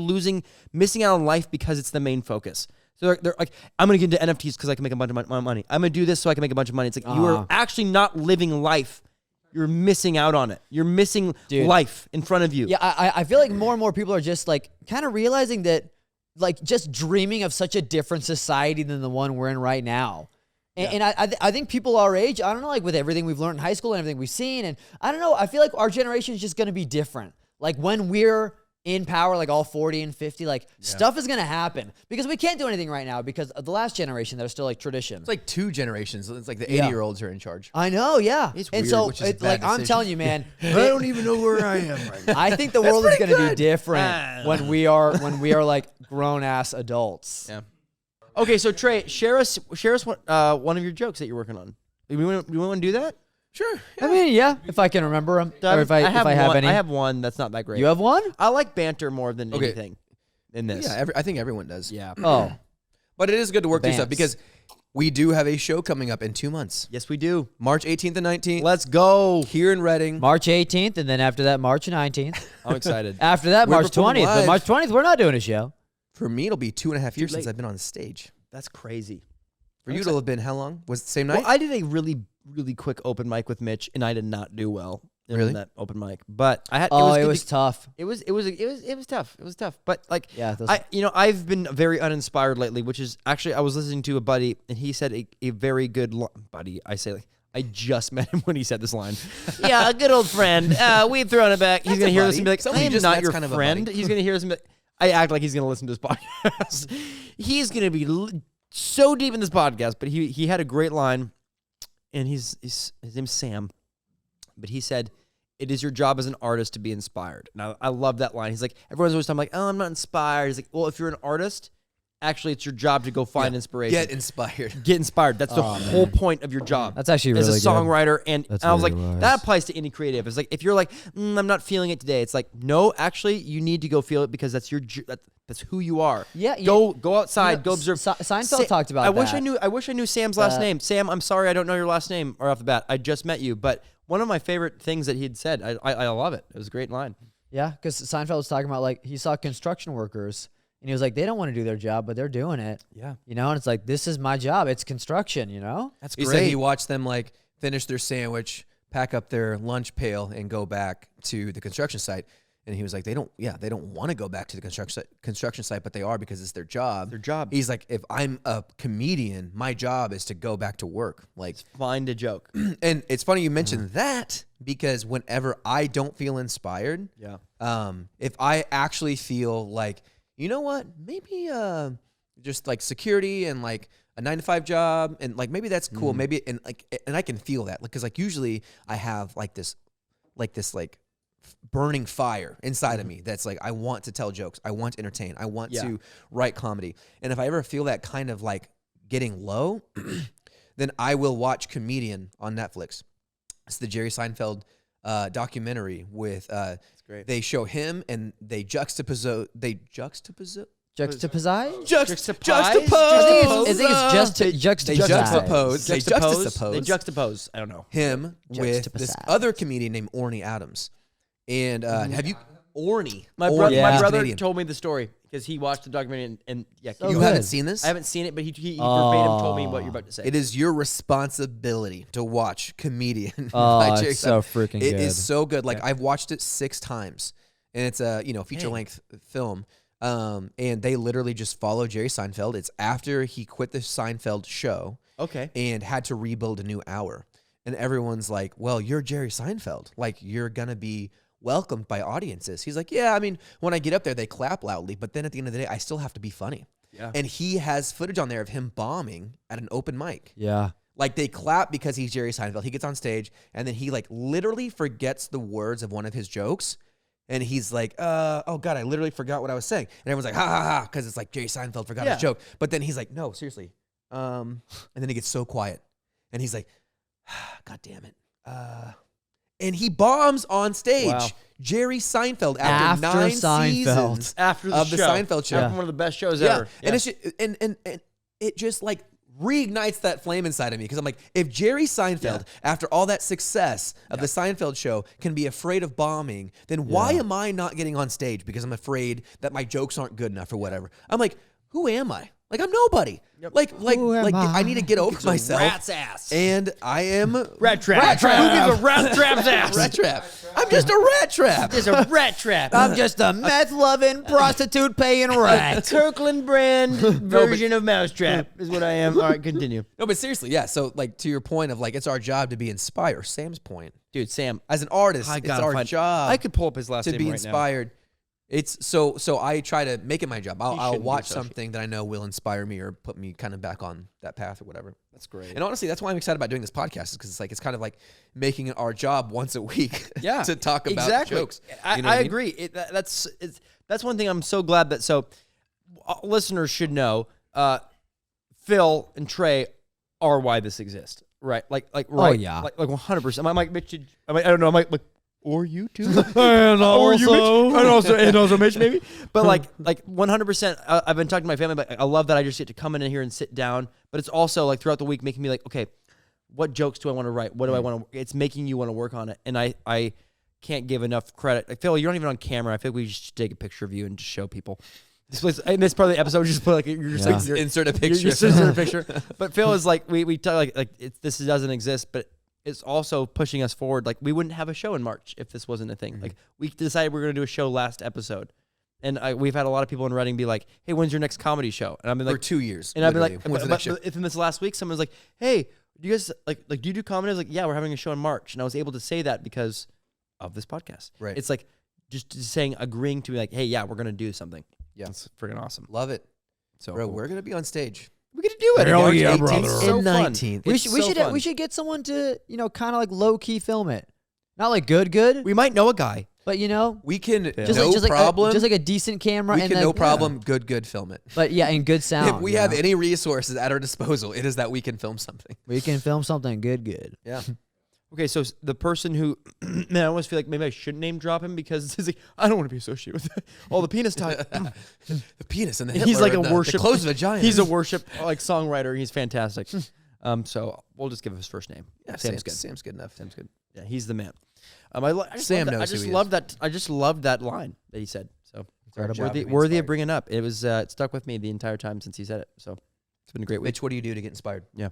Speaker 4: missing out on life because it's the main focus. So they're like, I'm going to get into NFTs because I can make a bunch of money. I'm going to do this so I can make a bunch of money. It's like, you are actually not living life. You're missing out on it. You're missing life in front of you.
Speaker 3: Yeah, I feel like more and more people are just like kind of realizing that like just dreaming of such a different society than the one we're in right now. And I think people our age, I don't know, like with everything we've learned in high school and everything we've seen, and I don't know, I feel like our generation is just going to be different. Like when we're in power, like all 40 and 50, like stuff is going to happen because we can't do anything right now because of the last generation that are still like tradition.
Speaker 2: It's like 2 generations. It's like the 80-year-olds are in charge.
Speaker 3: I know, yeah.
Speaker 2: It's
Speaker 3: and
Speaker 2: weird,
Speaker 3: so,
Speaker 2: which is a bad
Speaker 3: like, I'm
Speaker 2: decision.
Speaker 3: telling you, man,
Speaker 5: I don't even know where I am right now.
Speaker 3: I think the world is going to be different when we are like grown ass adults.
Speaker 2: Yeah.
Speaker 4: Okay, so Trey, share us one of your jokes that you're working on. You want to do that?
Speaker 2: Sure.
Speaker 3: I mean, yeah, if I can remember them, or if I have any.
Speaker 4: I have one that's not that great.
Speaker 3: You have one?
Speaker 4: I like banter more than anything in this.
Speaker 2: Yeah, I think everyone does.
Speaker 4: Yeah.
Speaker 3: Oh,
Speaker 2: But it is good to work through stuff
Speaker 3: Bants.
Speaker 2: because we do have a show coming up in 2 months.
Speaker 4: Yes, we do.
Speaker 2: March 18th and 19th.
Speaker 4: Let's go.
Speaker 2: Here in Reading.
Speaker 3: March 18th, and then after that, March 19th.
Speaker 4: I'm excited.
Speaker 3: After that,
Speaker 2: We're
Speaker 3: March
Speaker 2: performing
Speaker 3: 20th. But
Speaker 2: live.
Speaker 3: March 20th, we're not doing a show.
Speaker 2: For me, it'll be 2.5 years since
Speaker 4: late.
Speaker 2: I've been on stage.
Speaker 4: That's crazy.
Speaker 2: For you, it'll have been how long? Was it the same night?
Speaker 4: Well, I did a really quick open mic with Mitch, and I did not do well in
Speaker 2: Really?
Speaker 4: that open mic. But I had.
Speaker 3: It was tough.
Speaker 4: It was tough. It was tough. But like,
Speaker 3: Yeah, those-
Speaker 4: I've been very uninspired lately, which is actually I was listening to a buddy, and he said a very good buddy. I say like. I just met him when he said this line. Yeah, a good old friend. We've thrown it back. He's
Speaker 2: That's
Speaker 4: going to
Speaker 2: a
Speaker 4: hear this
Speaker 2: buddy.
Speaker 4: and be like,
Speaker 2: Someone
Speaker 4: I
Speaker 2: you
Speaker 4: am
Speaker 2: just
Speaker 4: not
Speaker 2: met's
Speaker 4: your
Speaker 2: kind of a
Speaker 4: friend.
Speaker 2: buddy.
Speaker 4: He's going to hear this and be like, I act like he's going to listen to this podcast. He's going to be so deep in this podcast, but he had a great line, and his name's Sam, but he said, it is your job as an artist to be inspired. Now, I love that line. He's like, everyone's always talking like, oh, I'm not inspired. He's like, well, if you're an artist, actually, it's your job to go find inspiration.
Speaker 2: Get inspired.
Speaker 4: Get inspired. That's the whole point of your job.
Speaker 3: That's actually
Speaker 4: as
Speaker 3: really
Speaker 4: a
Speaker 3: good.
Speaker 4: songwriter. And
Speaker 3: That's
Speaker 4: I was
Speaker 3: really
Speaker 4: like,
Speaker 3: wise.
Speaker 4: that applies to any creative. It's like if you're like, I'm not feeling it today. It's like, no, actually, you need to go feel it because that's that's who you are.
Speaker 3: Yeah,
Speaker 4: Go outside.
Speaker 3: You know,
Speaker 4: go observe.
Speaker 3: Seinfeld talked about
Speaker 4: I wish
Speaker 3: that.
Speaker 4: I wish I knew Sam's last name. Sam, I'm sorry I don't know your last name right off the bat. I just met you, but one of my favorite things that he had said, I love it. It was a great line.
Speaker 3: Yeah, because Seinfeld was talking about like he saw construction workers and he was like, they don't want to do their job, but they're doing it.
Speaker 4: Yeah.
Speaker 3: You know, and it's like, this is my job. It's construction, you know?
Speaker 4: That's
Speaker 2: He
Speaker 4: great.
Speaker 2: said he watched them like finish their sandwich, pack up their lunch pail, and go back to the construction site. And he was like, they don't want to go back to the construction site, but they are because it's their job.
Speaker 4: Their job.
Speaker 2: He's like, if I'm a comedian, my job is to go back to work. Like,
Speaker 4: Find a joke.
Speaker 2: and it's funny you mentioned that because whenever I don't feel inspired,
Speaker 4: Yeah.
Speaker 2: if I actually feel like, you know what, maybe just like security and like a 9-to-5 job and like maybe that's cool, maybe and I can feel that because like usually I have like this burning fire inside of me that's like I want to tell jokes, I want to entertain, I want to write comedy, and if I ever feel that kind of like getting low, then I will watch Comedian on Netflix. It's the Jerry Seinfeld documentary with.
Speaker 4: That's great.
Speaker 2: They show him and they juxtapose.
Speaker 3: Juxtapose?
Speaker 2: Juxtapose.
Speaker 3: I think it's just to
Speaker 2: They juxtapose.
Speaker 4: They juxtapose. I don't know.
Speaker 2: Him with this
Speaker 3: Juxtapose.
Speaker 2: other comedian named Orny Adams. And have you Orny?
Speaker 4: My
Speaker 3: Yeah.
Speaker 4: brother
Speaker 2: Canadian.
Speaker 4: told me the story because he watched the documentary and yeah,
Speaker 3: So
Speaker 2: You
Speaker 3: good.
Speaker 2: haven't seen this?
Speaker 4: I haven't seen it, but he verbatim told me what you're about to say.
Speaker 2: It is your responsibility to watch Comedian.
Speaker 3: Oh,
Speaker 2: by Jerry
Speaker 3: it's so
Speaker 2: Seinfeld.
Speaker 3: freaking
Speaker 2: It
Speaker 3: good.
Speaker 2: is so good. Like I've watched it 6 times, and it's a feature length film. And they literally just follow Jerry Seinfeld. It's after he quit the Seinfeld show.
Speaker 4: Okay.
Speaker 2: And had to rebuild a new hour, and everyone's like, "Well, you're Jerry Seinfeld. Like you're gonna be welcomed by audiences." He's like, "Yeah, I mean, when I get up there, they clap loudly, but then at the end of the day, I still have to be funny."
Speaker 4: Yeah.
Speaker 2: And he has footage on there of him bombing at an open mic.
Speaker 3: Yeah.
Speaker 2: Like they clap because he's Jerry Seinfeld. He gets on stage and then he like literally forgets the words of one of his jokes. And he's like, oh God, I literally forgot what I was saying. And everyone's like, ha ha ha, because it's like Jerry Seinfeld forgot his joke. But then he's like, no, seriously. And then he gets so quiet. And he's like, God damn it. And he bombs on stage.
Speaker 4: Wow.
Speaker 2: Jerry Seinfeld after 9
Speaker 3: Seinfeld.
Speaker 2: seasons
Speaker 4: After the
Speaker 2: of the
Speaker 4: show.
Speaker 2: Seinfeld show.
Speaker 4: After one of the best shows ever.
Speaker 2: And it's just, and it just like reignites that flame inside of me because I'm like, if Jerry Seinfeld, after all that success of the Seinfeld show, can be afraid of bombing, then why am I not getting on stage because I'm afraid that my jokes aren't good enough or whatever? I'm like, who am I? Like I'm nobody. Like
Speaker 3: Who am
Speaker 2: I need to get over myself.
Speaker 4: rat's ass.
Speaker 2: And I am
Speaker 4: Rat trap.
Speaker 2: Rat trap.
Speaker 4: Who gives a rat trap's ass?
Speaker 2: rat trap. I'm just a rat trap.
Speaker 4: It's a rat trap.
Speaker 3: I'm just a meth-loving, prostitute-paying rat.
Speaker 4: Kirkland brand version of mousetrap is what I am. All right, continue.
Speaker 2: No, but seriously, yeah. So like to your point of like it's our job to be inspired. Sam's point.
Speaker 4: Dude, Sam,
Speaker 2: As an artist,
Speaker 4: I
Speaker 2: it's
Speaker 4: gotta
Speaker 2: our
Speaker 4: find,
Speaker 2: job.
Speaker 4: I could pull up his last
Speaker 2: to
Speaker 4: name
Speaker 2: be
Speaker 4: right
Speaker 2: inspired. It's so I try to make it my job. I'll
Speaker 4: shouldn't
Speaker 2: watch
Speaker 4: be so
Speaker 2: something that I know will inspire me or put me kind of back on that path or whatever.
Speaker 4: That's great.
Speaker 2: And honestly, that's why I'm excited about doing this podcast is because it's kind of like making it our job once a week
Speaker 4: Yeah,
Speaker 2: to talk about
Speaker 4: exactly.
Speaker 2: jokes.
Speaker 4: I,
Speaker 2: You know what
Speaker 4: I
Speaker 2: mean?
Speaker 4: agree. That's one thing I'm so glad that listeners should know. Phil and Trey are why this exists, right? Like right?
Speaker 3: yeah.
Speaker 4: like 100%. I'm like Mitch. I don't know. I'm like or you too.
Speaker 1: And
Speaker 4: Or you, Mitch?
Speaker 1: also,
Speaker 4: and also Mitch, maybe. But like 100%. I've been talking to my family, but I love that I just get to come in here and sit down. But it's also like throughout the week making me like, okay, what jokes do I want to write? What do I want to? It's making you want to work on it, and I can't give enough credit. Like, Phil, you're not even on camera. I feel like we should take a picture of you and just show people. In this part of the episode, just put like you're just like you're,
Speaker 2: Insert a
Speaker 4: you're
Speaker 2: picture.
Speaker 4: just insert a picture. But Phil is like we talk this doesn't exist, but it's also pushing us forward. Like we wouldn't have a show in March if this wasn't a thing. Like we decided we were going to do a show last episode, and we've had a lot of people in Reading be like, "Hey, when's your next comedy show?" And I've been like,
Speaker 2: For 2 years.
Speaker 4: and I've been
Speaker 2: literally.
Speaker 4: like,
Speaker 2: When's the next show?
Speaker 4: but in this last week, someone was like, "Hey, do you guys like do you do comedy?" I was like, "Yeah, we're having a show in March," and I was able to say that because of this podcast.
Speaker 2: Right.
Speaker 4: It's like just saying, agreeing to be like, "Hey, yeah, we're going to do something."
Speaker 2: Yeah.
Speaker 4: It's freaking awesome.
Speaker 2: Love it.
Speaker 4: So
Speaker 2: Bro,
Speaker 4: cool.
Speaker 2: we're going to be on stage.
Speaker 4: We get to do it.
Speaker 1: Hell
Speaker 4: March
Speaker 1: yeah,
Speaker 4: 18th.
Speaker 1: brother.
Speaker 4: It's so
Speaker 2: And
Speaker 4: fun.
Speaker 2: 19th.
Speaker 3: We
Speaker 4: It's
Speaker 3: should
Speaker 4: so fun.
Speaker 3: we should get someone to kind of like low key film it, not like good,
Speaker 4: We might know a guy.
Speaker 3: but
Speaker 2: We can,
Speaker 3: just
Speaker 2: no
Speaker 3: like
Speaker 2: problem.
Speaker 3: just like a decent camera.
Speaker 2: we
Speaker 3: and
Speaker 2: can,
Speaker 3: then,
Speaker 2: no problem, good film it.
Speaker 3: But yeah, and good sound.
Speaker 2: If we
Speaker 3: you
Speaker 2: have
Speaker 3: know?
Speaker 2: any resources at our disposal, it is that we can film something.
Speaker 3: we can film something good.
Speaker 2: Yeah.
Speaker 4: Okay, so the person who, man, I almost feel like maybe I shouldn't name drop him because it's like, I don't want to be associated with all the penis talk.
Speaker 2: The penis and the
Speaker 4: He's
Speaker 2: Hitler
Speaker 4: like a
Speaker 2: and the
Speaker 4: worship.
Speaker 2: clothes of a giant.
Speaker 4: He's a worship like songwriter. He's fantastic. So we'll just give him his first name.
Speaker 2: Yeah,
Speaker 4: Sam's good.
Speaker 2: Sam's good enough.
Speaker 4: Sam's good. Yeah, he's the man. I just
Speaker 2: Sam
Speaker 4: love that.
Speaker 2: knows
Speaker 4: I
Speaker 2: who
Speaker 4: just
Speaker 2: he is.
Speaker 4: love that. I just loved that line that he said. So
Speaker 2: our job to
Speaker 4: worthy,
Speaker 2: be
Speaker 4: worthy
Speaker 2: inspired.
Speaker 4: of bringing up. It was it stuck with me the entire time since he said it. So it's been a great week.
Speaker 2: Mitch, what do you do to get inspired?
Speaker 4: Yeah.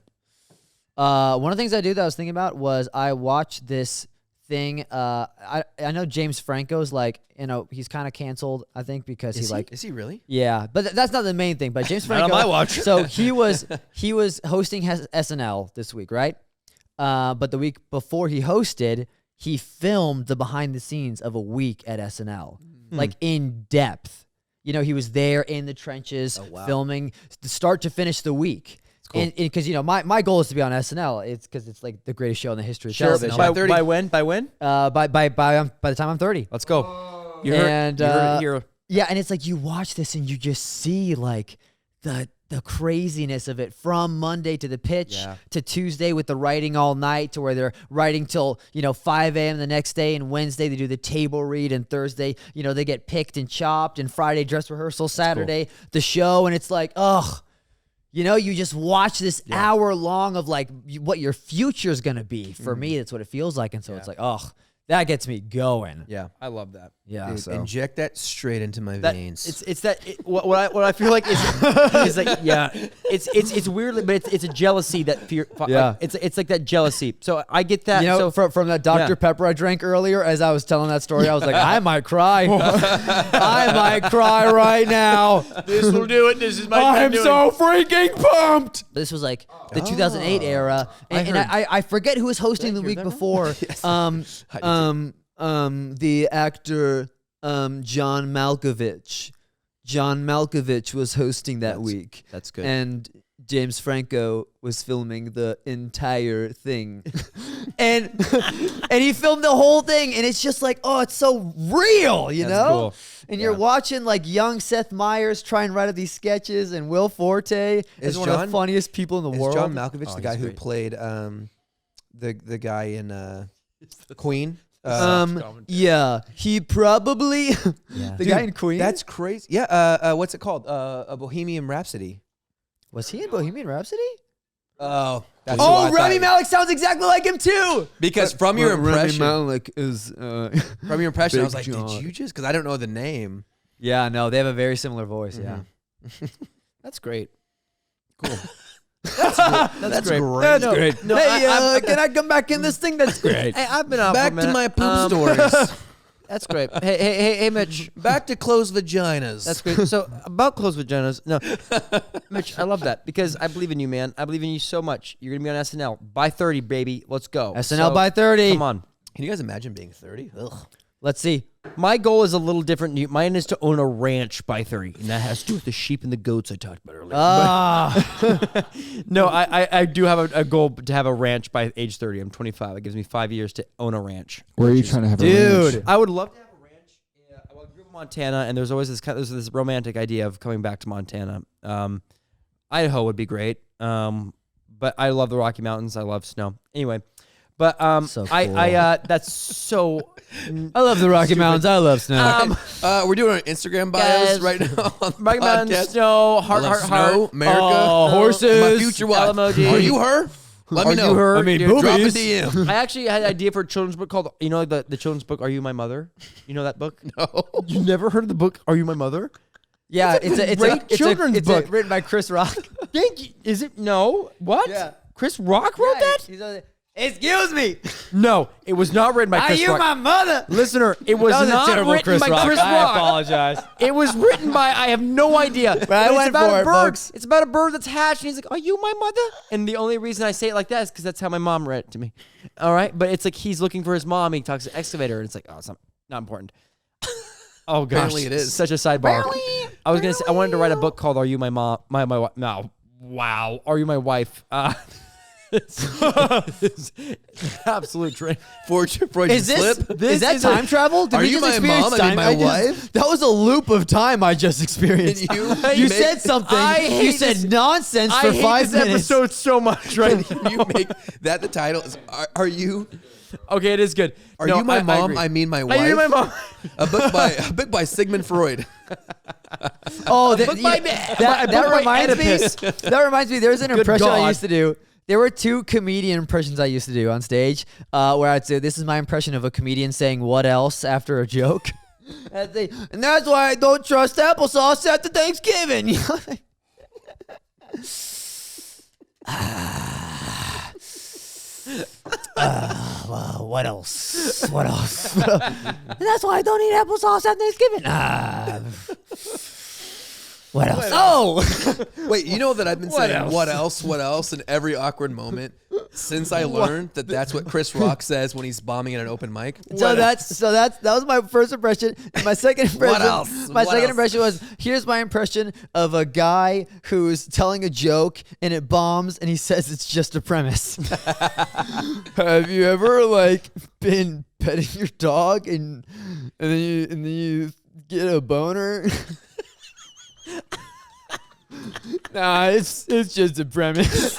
Speaker 3: One of the things I do that I was thinking about was I watched this thing. I know James Franco's like, he's kind of canceled, I think, because
Speaker 2: Is
Speaker 3: he like,
Speaker 2: Is he really?
Speaker 3: yeah, but that's not the main thing. But James
Speaker 4: Not
Speaker 3: Franco,
Speaker 4: on my watch.
Speaker 3: so he was hosting SNL this week, right? But the week before he hosted, he filmed the behind the scenes of a week at SNL, like in depth. He was there in the trenches filming the start to finish the week.
Speaker 2: cool.
Speaker 3: And because my goal is to be on SNL. It's because it's like the greatest show in the history of
Speaker 4: Sure.
Speaker 3: television.
Speaker 2: By 30.
Speaker 4: By when? By when?
Speaker 3: By the time I'm 30.
Speaker 4: Let's go. You heard,
Speaker 3: And,
Speaker 4: you heard it here.
Speaker 3: Yeah, and it's like you watch this and you just see like the the craziness of it from Monday to the pitch
Speaker 4: Yeah.
Speaker 3: to Tuesday with the writing all night to where they're writing till 5 a.m. the next day, and Wednesday they do the table read, and Thursday they get picked and chopped, and Friday dress rehearsal, Saturday the show, and it's like you just watch this hour long of like what your future's gonna be. For me, that's what it feels like, and so it's like that gets me going.
Speaker 4: Yeah, I love that.
Speaker 3: Yeah,
Speaker 2: Dude,
Speaker 3: so.
Speaker 2: inject that straight into my
Speaker 4: That,
Speaker 2: veins.
Speaker 4: what I feel like is like it's weirdly, but it's a jealousy that fear.
Speaker 3: Yeah.
Speaker 4: It's like that jealousy. So I get that.
Speaker 3: So from that Dr. Pepper I drank earlier, as I was telling that story, I was like, I might cry. I might cry right now.
Speaker 4: This will do it. This is my.
Speaker 3: I'm so freaking pumped. This was like the 2008 era, and I forget who was hosting the week before. The actor John Malkovich. John Malkovich was hosting that week.
Speaker 2: That's good.
Speaker 3: And James Franco was filming the entire thing. and he filmed the whole thing, and it's just like, it's so real, you know?
Speaker 4: Cool.
Speaker 3: And you're watching like young Seth Meyers try and write up these sketches, and Will Forte is one of the funniest people in the world.
Speaker 2: John Malkovich the guy who played the guy in Queen?
Speaker 3: Yeah, he probably the guy in Queen.
Speaker 2: That's crazy. Yeah, what's it called? A Bohemian Rhapsody.
Speaker 3: Was he in Bohemian Rhapsody?
Speaker 2: Oh, that's who I thought.
Speaker 3: Rami Malek sounds exactly like him too.
Speaker 2: Because from your impression,
Speaker 3: Rami Malek is
Speaker 2: from your impression, I was like,
Speaker 3: Big John.
Speaker 2: did you just? Because I don't know the name.
Speaker 3: Yeah, no, they have a very similar voice. Yeah,
Speaker 4: That's great.
Speaker 2: Cool.
Speaker 4: That's great.
Speaker 3: that's great.
Speaker 4: No,
Speaker 3: Hey, can I come back in this thing? That's great.
Speaker 4: Hey, I've been out
Speaker 2: Back
Speaker 4: for a
Speaker 2: to
Speaker 4: minute.
Speaker 2: my poop stories.
Speaker 4: That's great. Hey, Mitch.
Speaker 2: Back to closed vaginas.
Speaker 4: That's great. So about closed vaginas, no, Mitch, I love that because I believe in you, man. I believe in you so much. You're gonna be on SNL by 30, baby. Let's go.
Speaker 3: SNL by 30.
Speaker 4: Come on.
Speaker 2: Can you guys imagine being 30? Ugh.
Speaker 3: Let's see.
Speaker 4: My goal is a little different. Mine is to own a ranch by 30, and that has to do with the sheep and the goats I talked about earlier. No, I do have a goal to have a ranch by age 30. I'm 25. It gives me 5 years to own a ranch.
Speaker 5: Where are you trying to have a
Speaker 3: Dude.
Speaker 5: ranch?
Speaker 4: I would love to have a ranch. I grew up in Montana, and there's always this romantic idea of coming back to Montana. Idaho would be great, but I love the Rocky Mountains. I love snow. Anyway, but
Speaker 3: So cool.
Speaker 4: I that's so.
Speaker 3: I love the Rocky Mountains. I love snow.
Speaker 2: We're doing our Instagram bios
Speaker 4: Guys,
Speaker 2: right now. On the
Speaker 4: Rocky Mountains,
Speaker 2: podcast.
Speaker 4: snow,
Speaker 2: I
Speaker 4: heart,
Speaker 2: love
Speaker 4: heart,
Speaker 2: snow,
Speaker 4: heart.
Speaker 2: America,
Speaker 3: horses,
Speaker 2: my future wife.
Speaker 4: emoji.
Speaker 2: Are you her? Let me
Speaker 4: Are
Speaker 2: know.
Speaker 4: you her?
Speaker 3: I mean,
Speaker 4: Dude,
Speaker 2: Drop a
Speaker 3: boobies.
Speaker 2: DM.
Speaker 4: I actually had an idea for a children's book called, like the children's book, Are You My Mother? You know that book?
Speaker 2: No.
Speaker 4: You never heard of the book, Are You My Mother?
Speaker 3: Yeah,
Speaker 4: It's a children's book.
Speaker 3: written by Chris Rock.
Speaker 4: Thank you. Is it? No. What?
Speaker 3: Yeah.
Speaker 4: Chris Rock wrote that?
Speaker 3: Excuse me.
Speaker 4: No, it was not written by
Speaker 3: Are
Speaker 4: Chris
Speaker 3: you
Speaker 4: Rock.
Speaker 3: my mother?
Speaker 4: Listener, it was,
Speaker 3: That was
Speaker 4: not
Speaker 3: a terrible
Speaker 4: written
Speaker 3: Chris
Speaker 4: by
Speaker 3: Rock.
Speaker 4: Chris
Speaker 3: I
Speaker 4: Rock.
Speaker 3: apologize.
Speaker 4: It was written by, I have no idea. But
Speaker 3: I
Speaker 4: it's
Speaker 3: went
Speaker 4: about
Speaker 3: for
Speaker 4: a
Speaker 3: it,
Speaker 4: bird.
Speaker 3: folks.
Speaker 4: It's about a bird that's hatched, and he's like, "Are you my mother?" And the only reason I say it like that is because that's how my mom read it to me. All right, but it's like he's looking for his mom. He talks to excavator, and it's like, oh, it's not important. Oh gosh,
Speaker 2: Apparently it is.
Speaker 4: such a sidebar. I was gonna say I wanted to write a book called "Are You My Mom?" My wife. No, wow. Are you my wife? It's absolute train.
Speaker 2: Freudian
Speaker 3: Is this
Speaker 2: slip.
Speaker 3: is that time travel? Did
Speaker 2: Are
Speaker 3: we
Speaker 2: you
Speaker 3: just
Speaker 2: my
Speaker 3: experience
Speaker 2: mom? I mean,
Speaker 3: time?
Speaker 2: my wife?
Speaker 3: That was a loop of time I just experienced.
Speaker 2: And
Speaker 3: You
Speaker 2: you
Speaker 3: said something.
Speaker 4: I
Speaker 3: You
Speaker 4: hate
Speaker 3: said
Speaker 4: this-
Speaker 3: nonsense
Speaker 4: I
Speaker 3: for
Speaker 4: hate
Speaker 3: 5
Speaker 4: this
Speaker 3: minutes.
Speaker 4: episode so much right now.
Speaker 2: You make that the title is Are You
Speaker 4: Okay, it is good.
Speaker 2: Are
Speaker 4: No,
Speaker 2: You My Mom?
Speaker 4: agree.
Speaker 2: I mean my wife.
Speaker 4: Are you my mom?
Speaker 2: A book by Sigmund Freud.
Speaker 3: Oh,
Speaker 4: book by-
Speaker 3: that reminds me. That reminds me. There's an impression I
Speaker 4: God.
Speaker 3: used to do. There were 2 comedian impressions I used to do on stage, where I'd say, "This is my impression of a comedian saying what else after a joke," and that's why I don't trust applesauce after Thanksgiving. Well, what else? What else? And that's why I don't eat applesauce at Thanksgiving. What else? Oh!
Speaker 2: Wait, you know that I've been saying
Speaker 3: else?
Speaker 2: what else in every awkward moment since I learned that that's what Chris Rock says when he's bombing at an open mic.
Speaker 3: That was my first impression. And my second impression.
Speaker 2: else?
Speaker 3: My
Speaker 2: What
Speaker 3: second
Speaker 2: else?
Speaker 3: impression was, here's my impression of a guy who's telling a joke and it bombs and he says it's just a premise. Have you ever been petting your dog and then you get a boner? Nah, it's just a premise.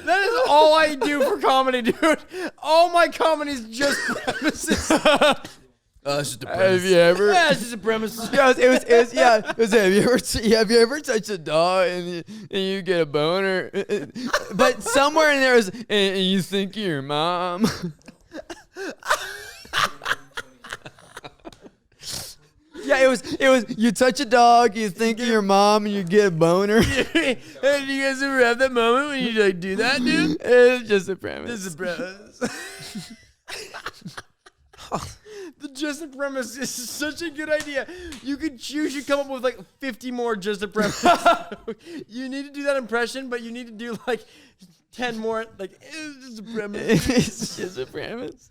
Speaker 4: That is all I do for comedy, dude. All my comedy is just premises.
Speaker 2: It's just a
Speaker 3: Have
Speaker 2: premise.
Speaker 3: you ever?
Speaker 4: Yeah, it's just a premise.
Speaker 3: Yeah, it was have you ever touched a dog and you get a boner? But somewhere in there is and you think of your mom. Yeah, it was you touch a dog, you think of your mom, and you get a boner.
Speaker 4: Hey, do you guys ever have that moment when you like do that, dude?
Speaker 3: It's just a premise.
Speaker 4: This is a premise. The just a premise is such a good idea. You should come up with like 50 more just a premise. You need to do that impression, but you need to do like 10 more. Like it's just a premise.
Speaker 3: It's just a premise.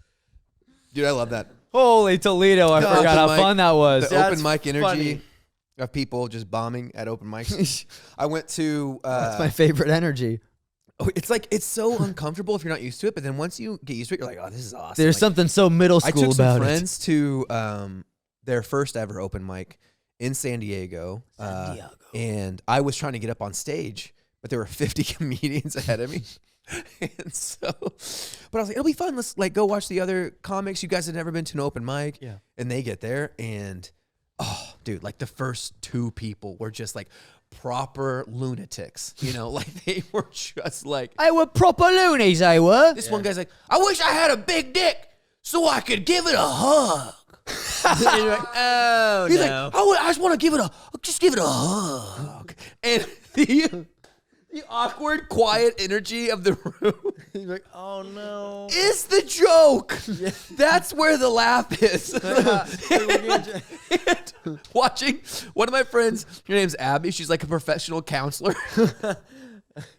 Speaker 2: Dude, I love that.
Speaker 3: Holy Toledo, I forgot how
Speaker 2: Open mic.
Speaker 3: fun that was.
Speaker 2: The open mic energy
Speaker 4: funny.
Speaker 2: of people just bombing at open mics. I went to.
Speaker 3: That's my favorite energy.
Speaker 2: It's like it's so uncomfortable if you're not used to it, but then once you get used to it, you're like, oh, this is awesome.
Speaker 3: There's
Speaker 2: Like,
Speaker 3: something so middle
Speaker 2: I
Speaker 3: school
Speaker 2: took some
Speaker 3: about
Speaker 2: friends to their first ever open mic in San Diego, and I was trying to get up on stage, but there were 50 comedians ahead of me. And so, but I was like, it'll be fun. Let's like go watch the other comics. You guys have never been to an open mic.
Speaker 4: Yeah.
Speaker 2: And they get there and, oh, dude, like the first two people were just like proper lunatics, you know, like they were just like,
Speaker 3: I were proper loonies, I were.
Speaker 2: this one guy's like, I wish I had a big dick so I could give it a hug.
Speaker 4: And you're like, oh
Speaker 2: He's
Speaker 4: no.
Speaker 2: like, I just want to give it a hug. And the awkward, quiet energy of the room
Speaker 4: You're like, oh no.
Speaker 2: is the joke. That's where the laugh is. And watching one of my friends, her name's Abby. She's like a professional counselor.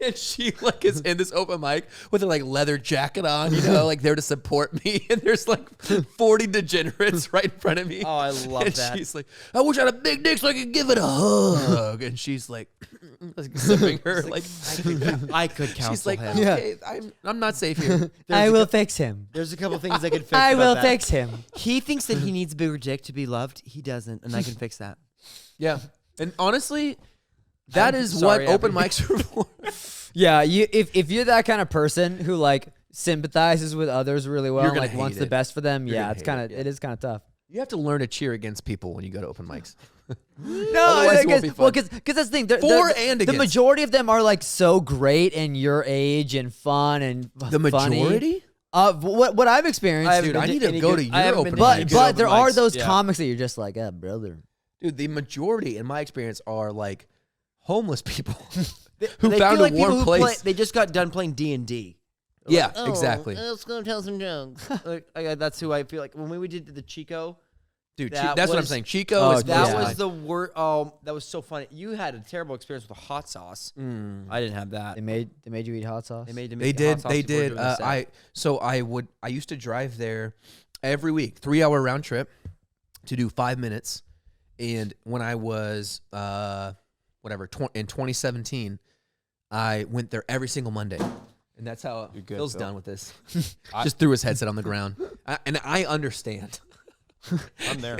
Speaker 2: And she like is in this open mic with her like leather jacket on, you know, like there to support me. And there's like 40 degenerates right in front of me.
Speaker 4: Oh, I love
Speaker 2: and
Speaker 4: that.
Speaker 2: She's like, I wish I had a big dick so I could give it a hug. And she's like, sipping her like,
Speaker 4: I could counsel
Speaker 2: she's like,
Speaker 4: him.
Speaker 2: okay, I'm not safe here.
Speaker 3: I will fix him.
Speaker 4: There's a couple things I could fix.
Speaker 3: I
Speaker 4: about
Speaker 3: will
Speaker 4: that.
Speaker 3: fix him.
Speaker 4: He thinks that he needs a bigger dick to be loved. He doesn't, and I can fix that.
Speaker 2: Yeah. And honestly, that
Speaker 4: I'm
Speaker 2: is
Speaker 4: sorry,
Speaker 2: what open
Speaker 4: Abby.
Speaker 2: mics are for.
Speaker 3: Yeah, if you're that kind of person who like sympathizes with others really well
Speaker 2: You're
Speaker 3: and
Speaker 2: gonna
Speaker 3: like wants
Speaker 2: hate
Speaker 3: the
Speaker 2: it.
Speaker 3: best for them,
Speaker 2: You're
Speaker 3: yeah,
Speaker 2: gonna
Speaker 3: it's
Speaker 2: hate
Speaker 3: kind
Speaker 2: it,
Speaker 3: of
Speaker 2: yeah.
Speaker 3: it is kind of tough.
Speaker 2: You have to learn to cheer against people when you go to open mics.
Speaker 3: No,
Speaker 2: Otherwise it won't be fun.
Speaker 3: because that's the thing.
Speaker 2: And
Speaker 3: the
Speaker 2: against.
Speaker 3: majority of them are like so great and your age and fun and
Speaker 2: The
Speaker 3: funny.
Speaker 2: majority?
Speaker 3: What I've experienced,
Speaker 2: Dude, I need to go to your open
Speaker 3: but
Speaker 2: mic.
Speaker 3: but there are
Speaker 4: mics.
Speaker 3: those
Speaker 4: Yeah.
Speaker 3: comics that you're just like, brother.
Speaker 2: Dude, the majority, in my experience, are like homeless people
Speaker 4: They
Speaker 2: who found
Speaker 4: feel like
Speaker 2: a warm
Speaker 4: people who
Speaker 2: place.
Speaker 4: they just got done playing D&D.
Speaker 2: Yeah, exactly.
Speaker 4: Let's go tell some jokes. That's who I feel like when we did the Chico.
Speaker 2: Dude,
Speaker 4: that
Speaker 2: that's what I'm
Speaker 4: was-
Speaker 2: saying. Chico
Speaker 3: Oh,
Speaker 2: is
Speaker 3: that
Speaker 4: That
Speaker 2: most
Speaker 4: was
Speaker 2: high.
Speaker 4: the word. Oh, that was so funny. You had a terrible experience with a hot sauce. I didn't have that.
Speaker 3: They made you eat hot sauce.
Speaker 4: They made
Speaker 2: They
Speaker 4: me
Speaker 2: did.
Speaker 4: hot sauce
Speaker 2: They
Speaker 4: before
Speaker 2: did.
Speaker 4: doing the set.
Speaker 2: I used to drive there every week, 3-hour round trip to do 5 minutes. And when I was, in 2017, I went there every single Monday. And that's how Phil's done with this. Just threw his headset on the ground. And I understand.
Speaker 1: I'm there.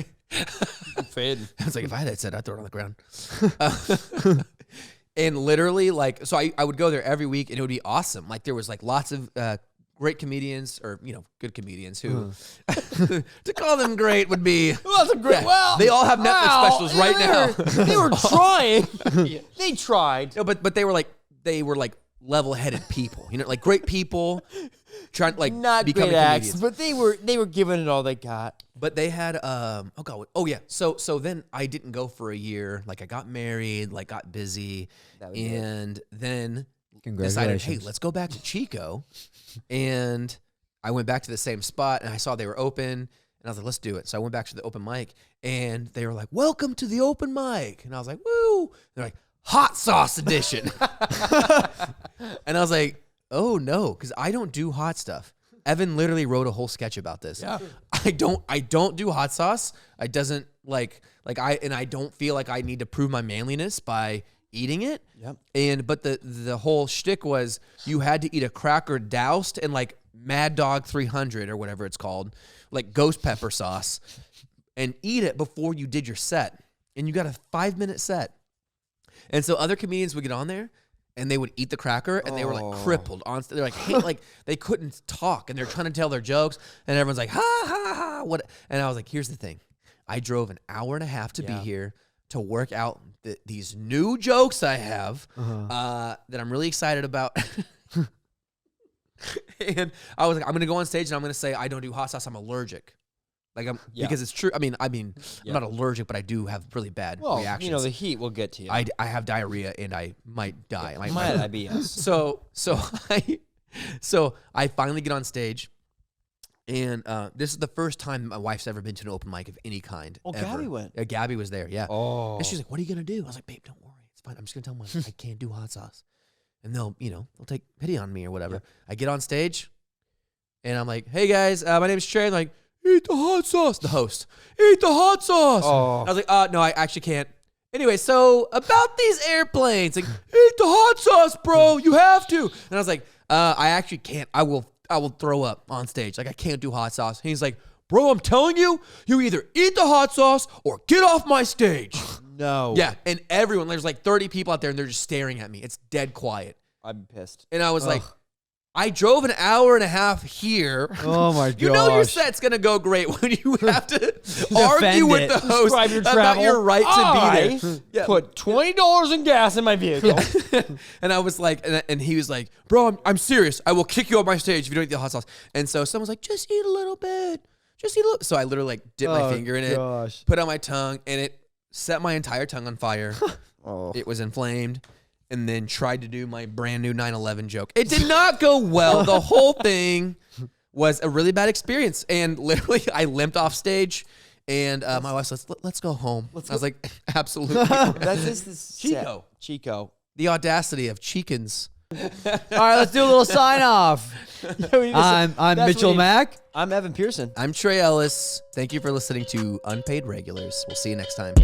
Speaker 1: I'm fading.
Speaker 2: I was like, if I had that headset, I'd throw it on the ground. And literally, like, so I would go there every week, and it would be awesome. Like, there was like lots of great comedians, or good comedians who, to call them great would be.
Speaker 1: Well, that's a great.
Speaker 2: Yeah,
Speaker 1: Well,
Speaker 2: they all have Netflix specials right now.
Speaker 4: They were trying. They tried.
Speaker 2: No, but they were like level-headed people, you know, like great people trying to like
Speaker 4: Not
Speaker 2: become
Speaker 4: great acts,
Speaker 2: comedians.
Speaker 4: but they were giving it all they got.
Speaker 2: But they had so then I didn't go for a year. Like I got married, like got busy, and then decided, hey, let's go back to Chico. And I went back to the same spot, and I saw they were open, and I was like, let's do it. So I went back to the open mic, and they were like, welcome to the open mic. And I was like, woo. They're like, hot sauce edition. And I was like, oh no, because I don't do hot stuff. Evan literally wrote a whole sketch about this.
Speaker 1: Yeah.
Speaker 2: I don't do hot sauce. I doesn't I don't feel like I need to prove my manliness by eating it.
Speaker 4: Yep.
Speaker 2: But the whole shtick was you had to eat a cracker doused in like Mad Dog 300 or whatever it's called, like ghost pepper sauce, and eat it before you did your set. And you got a 5-minute set. And so other comedians would get on there and they would eat the cracker and they were like crippled on. They're like, hey, like they couldn't talk and they're trying to tell their jokes and everyone's like, ha ha ha. What? And I was like, here's the thing. I drove an hour and a half to be here to work out these new jokes I have that I'm really excited about. And I was like, I'm going to go on stage and I'm going to say, I don't do hot sauce. I'm allergic. Like because it's true. I mean, I'm not allergic, but I do have really bad reactions.
Speaker 4: You know, the heat will get to you.
Speaker 2: I have diarrhea and I might die.
Speaker 4: Might IBS.
Speaker 2: So I finally get on stage, and this is the first time my wife's ever been to an open mic of any kind.
Speaker 4: Oh,
Speaker 2: ever.
Speaker 4: Gabby went.
Speaker 2: Yeah, Gabby was there. Yeah.
Speaker 4: Oh.
Speaker 2: And she's like, "What are you gonna do?" I was like, "Babe, don't worry, it's fine. I'm just gonna tell them I can't do hot sauce, and they'll take pity on me or whatever." Yeah. I get on stage, and I'm like, "Hey guys, my name's Trey." I'm like, "Eat the hot sauce." The host, "Eat the hot sauce." Oh. I was like, "No, I actually can't." Anyway, so about these airplanes, like, "Eat the hot sauce, bro. You have to." And I was like, "I actually can't. I will throw up on stage. Like, I can't do hot sauce." And he's like, "Bro, I'm telling you, you either eat the hot sauce or get off my stage."
Speaker 4: No.
Speaker 2: Yeah, and everyone, there's like 30 people out there, and they're just staring at me. It's dead quiet.
Speaker 4: I'm pissed.
Speaker 2: And I was like, I drove an hour and a half here.
Speaker 3: Oh my gosh.
Speaker 2: You know your set's going to go great when you have to argue with the host about your right to be there. Yeah.
Speaker 4: Put $20 in gas in my vehicle.
Speaker 2: And I was like, and he was like, "Bro, I'm serious. I will kick you off my stage if you don't eat the hot sauce." And so someone's like, "Just eat a little bit. Just eat a little." So I literally like dipped my finger in it, put it on my tongue, and it set my entire tongue on fire. It was inflamed. And then tried to do my brand new 9/11 joke. It did not go well. The whole thing was a really bad experience. And literally, I limped off stage. And my wife says, let's go home. I was like, absolutely.
Speaker 4: That's just
Speaker 2: Chico. The audacity of Chicans.
Speaker 3: All right, let's do a little sign off. I'm Mitchell Mack.
Speaker 4: I'm Evan Pearson.
Speaker 2: I'm Trey Ellis. Thank you for listening to Unpaid Regulars. We'll see you next time.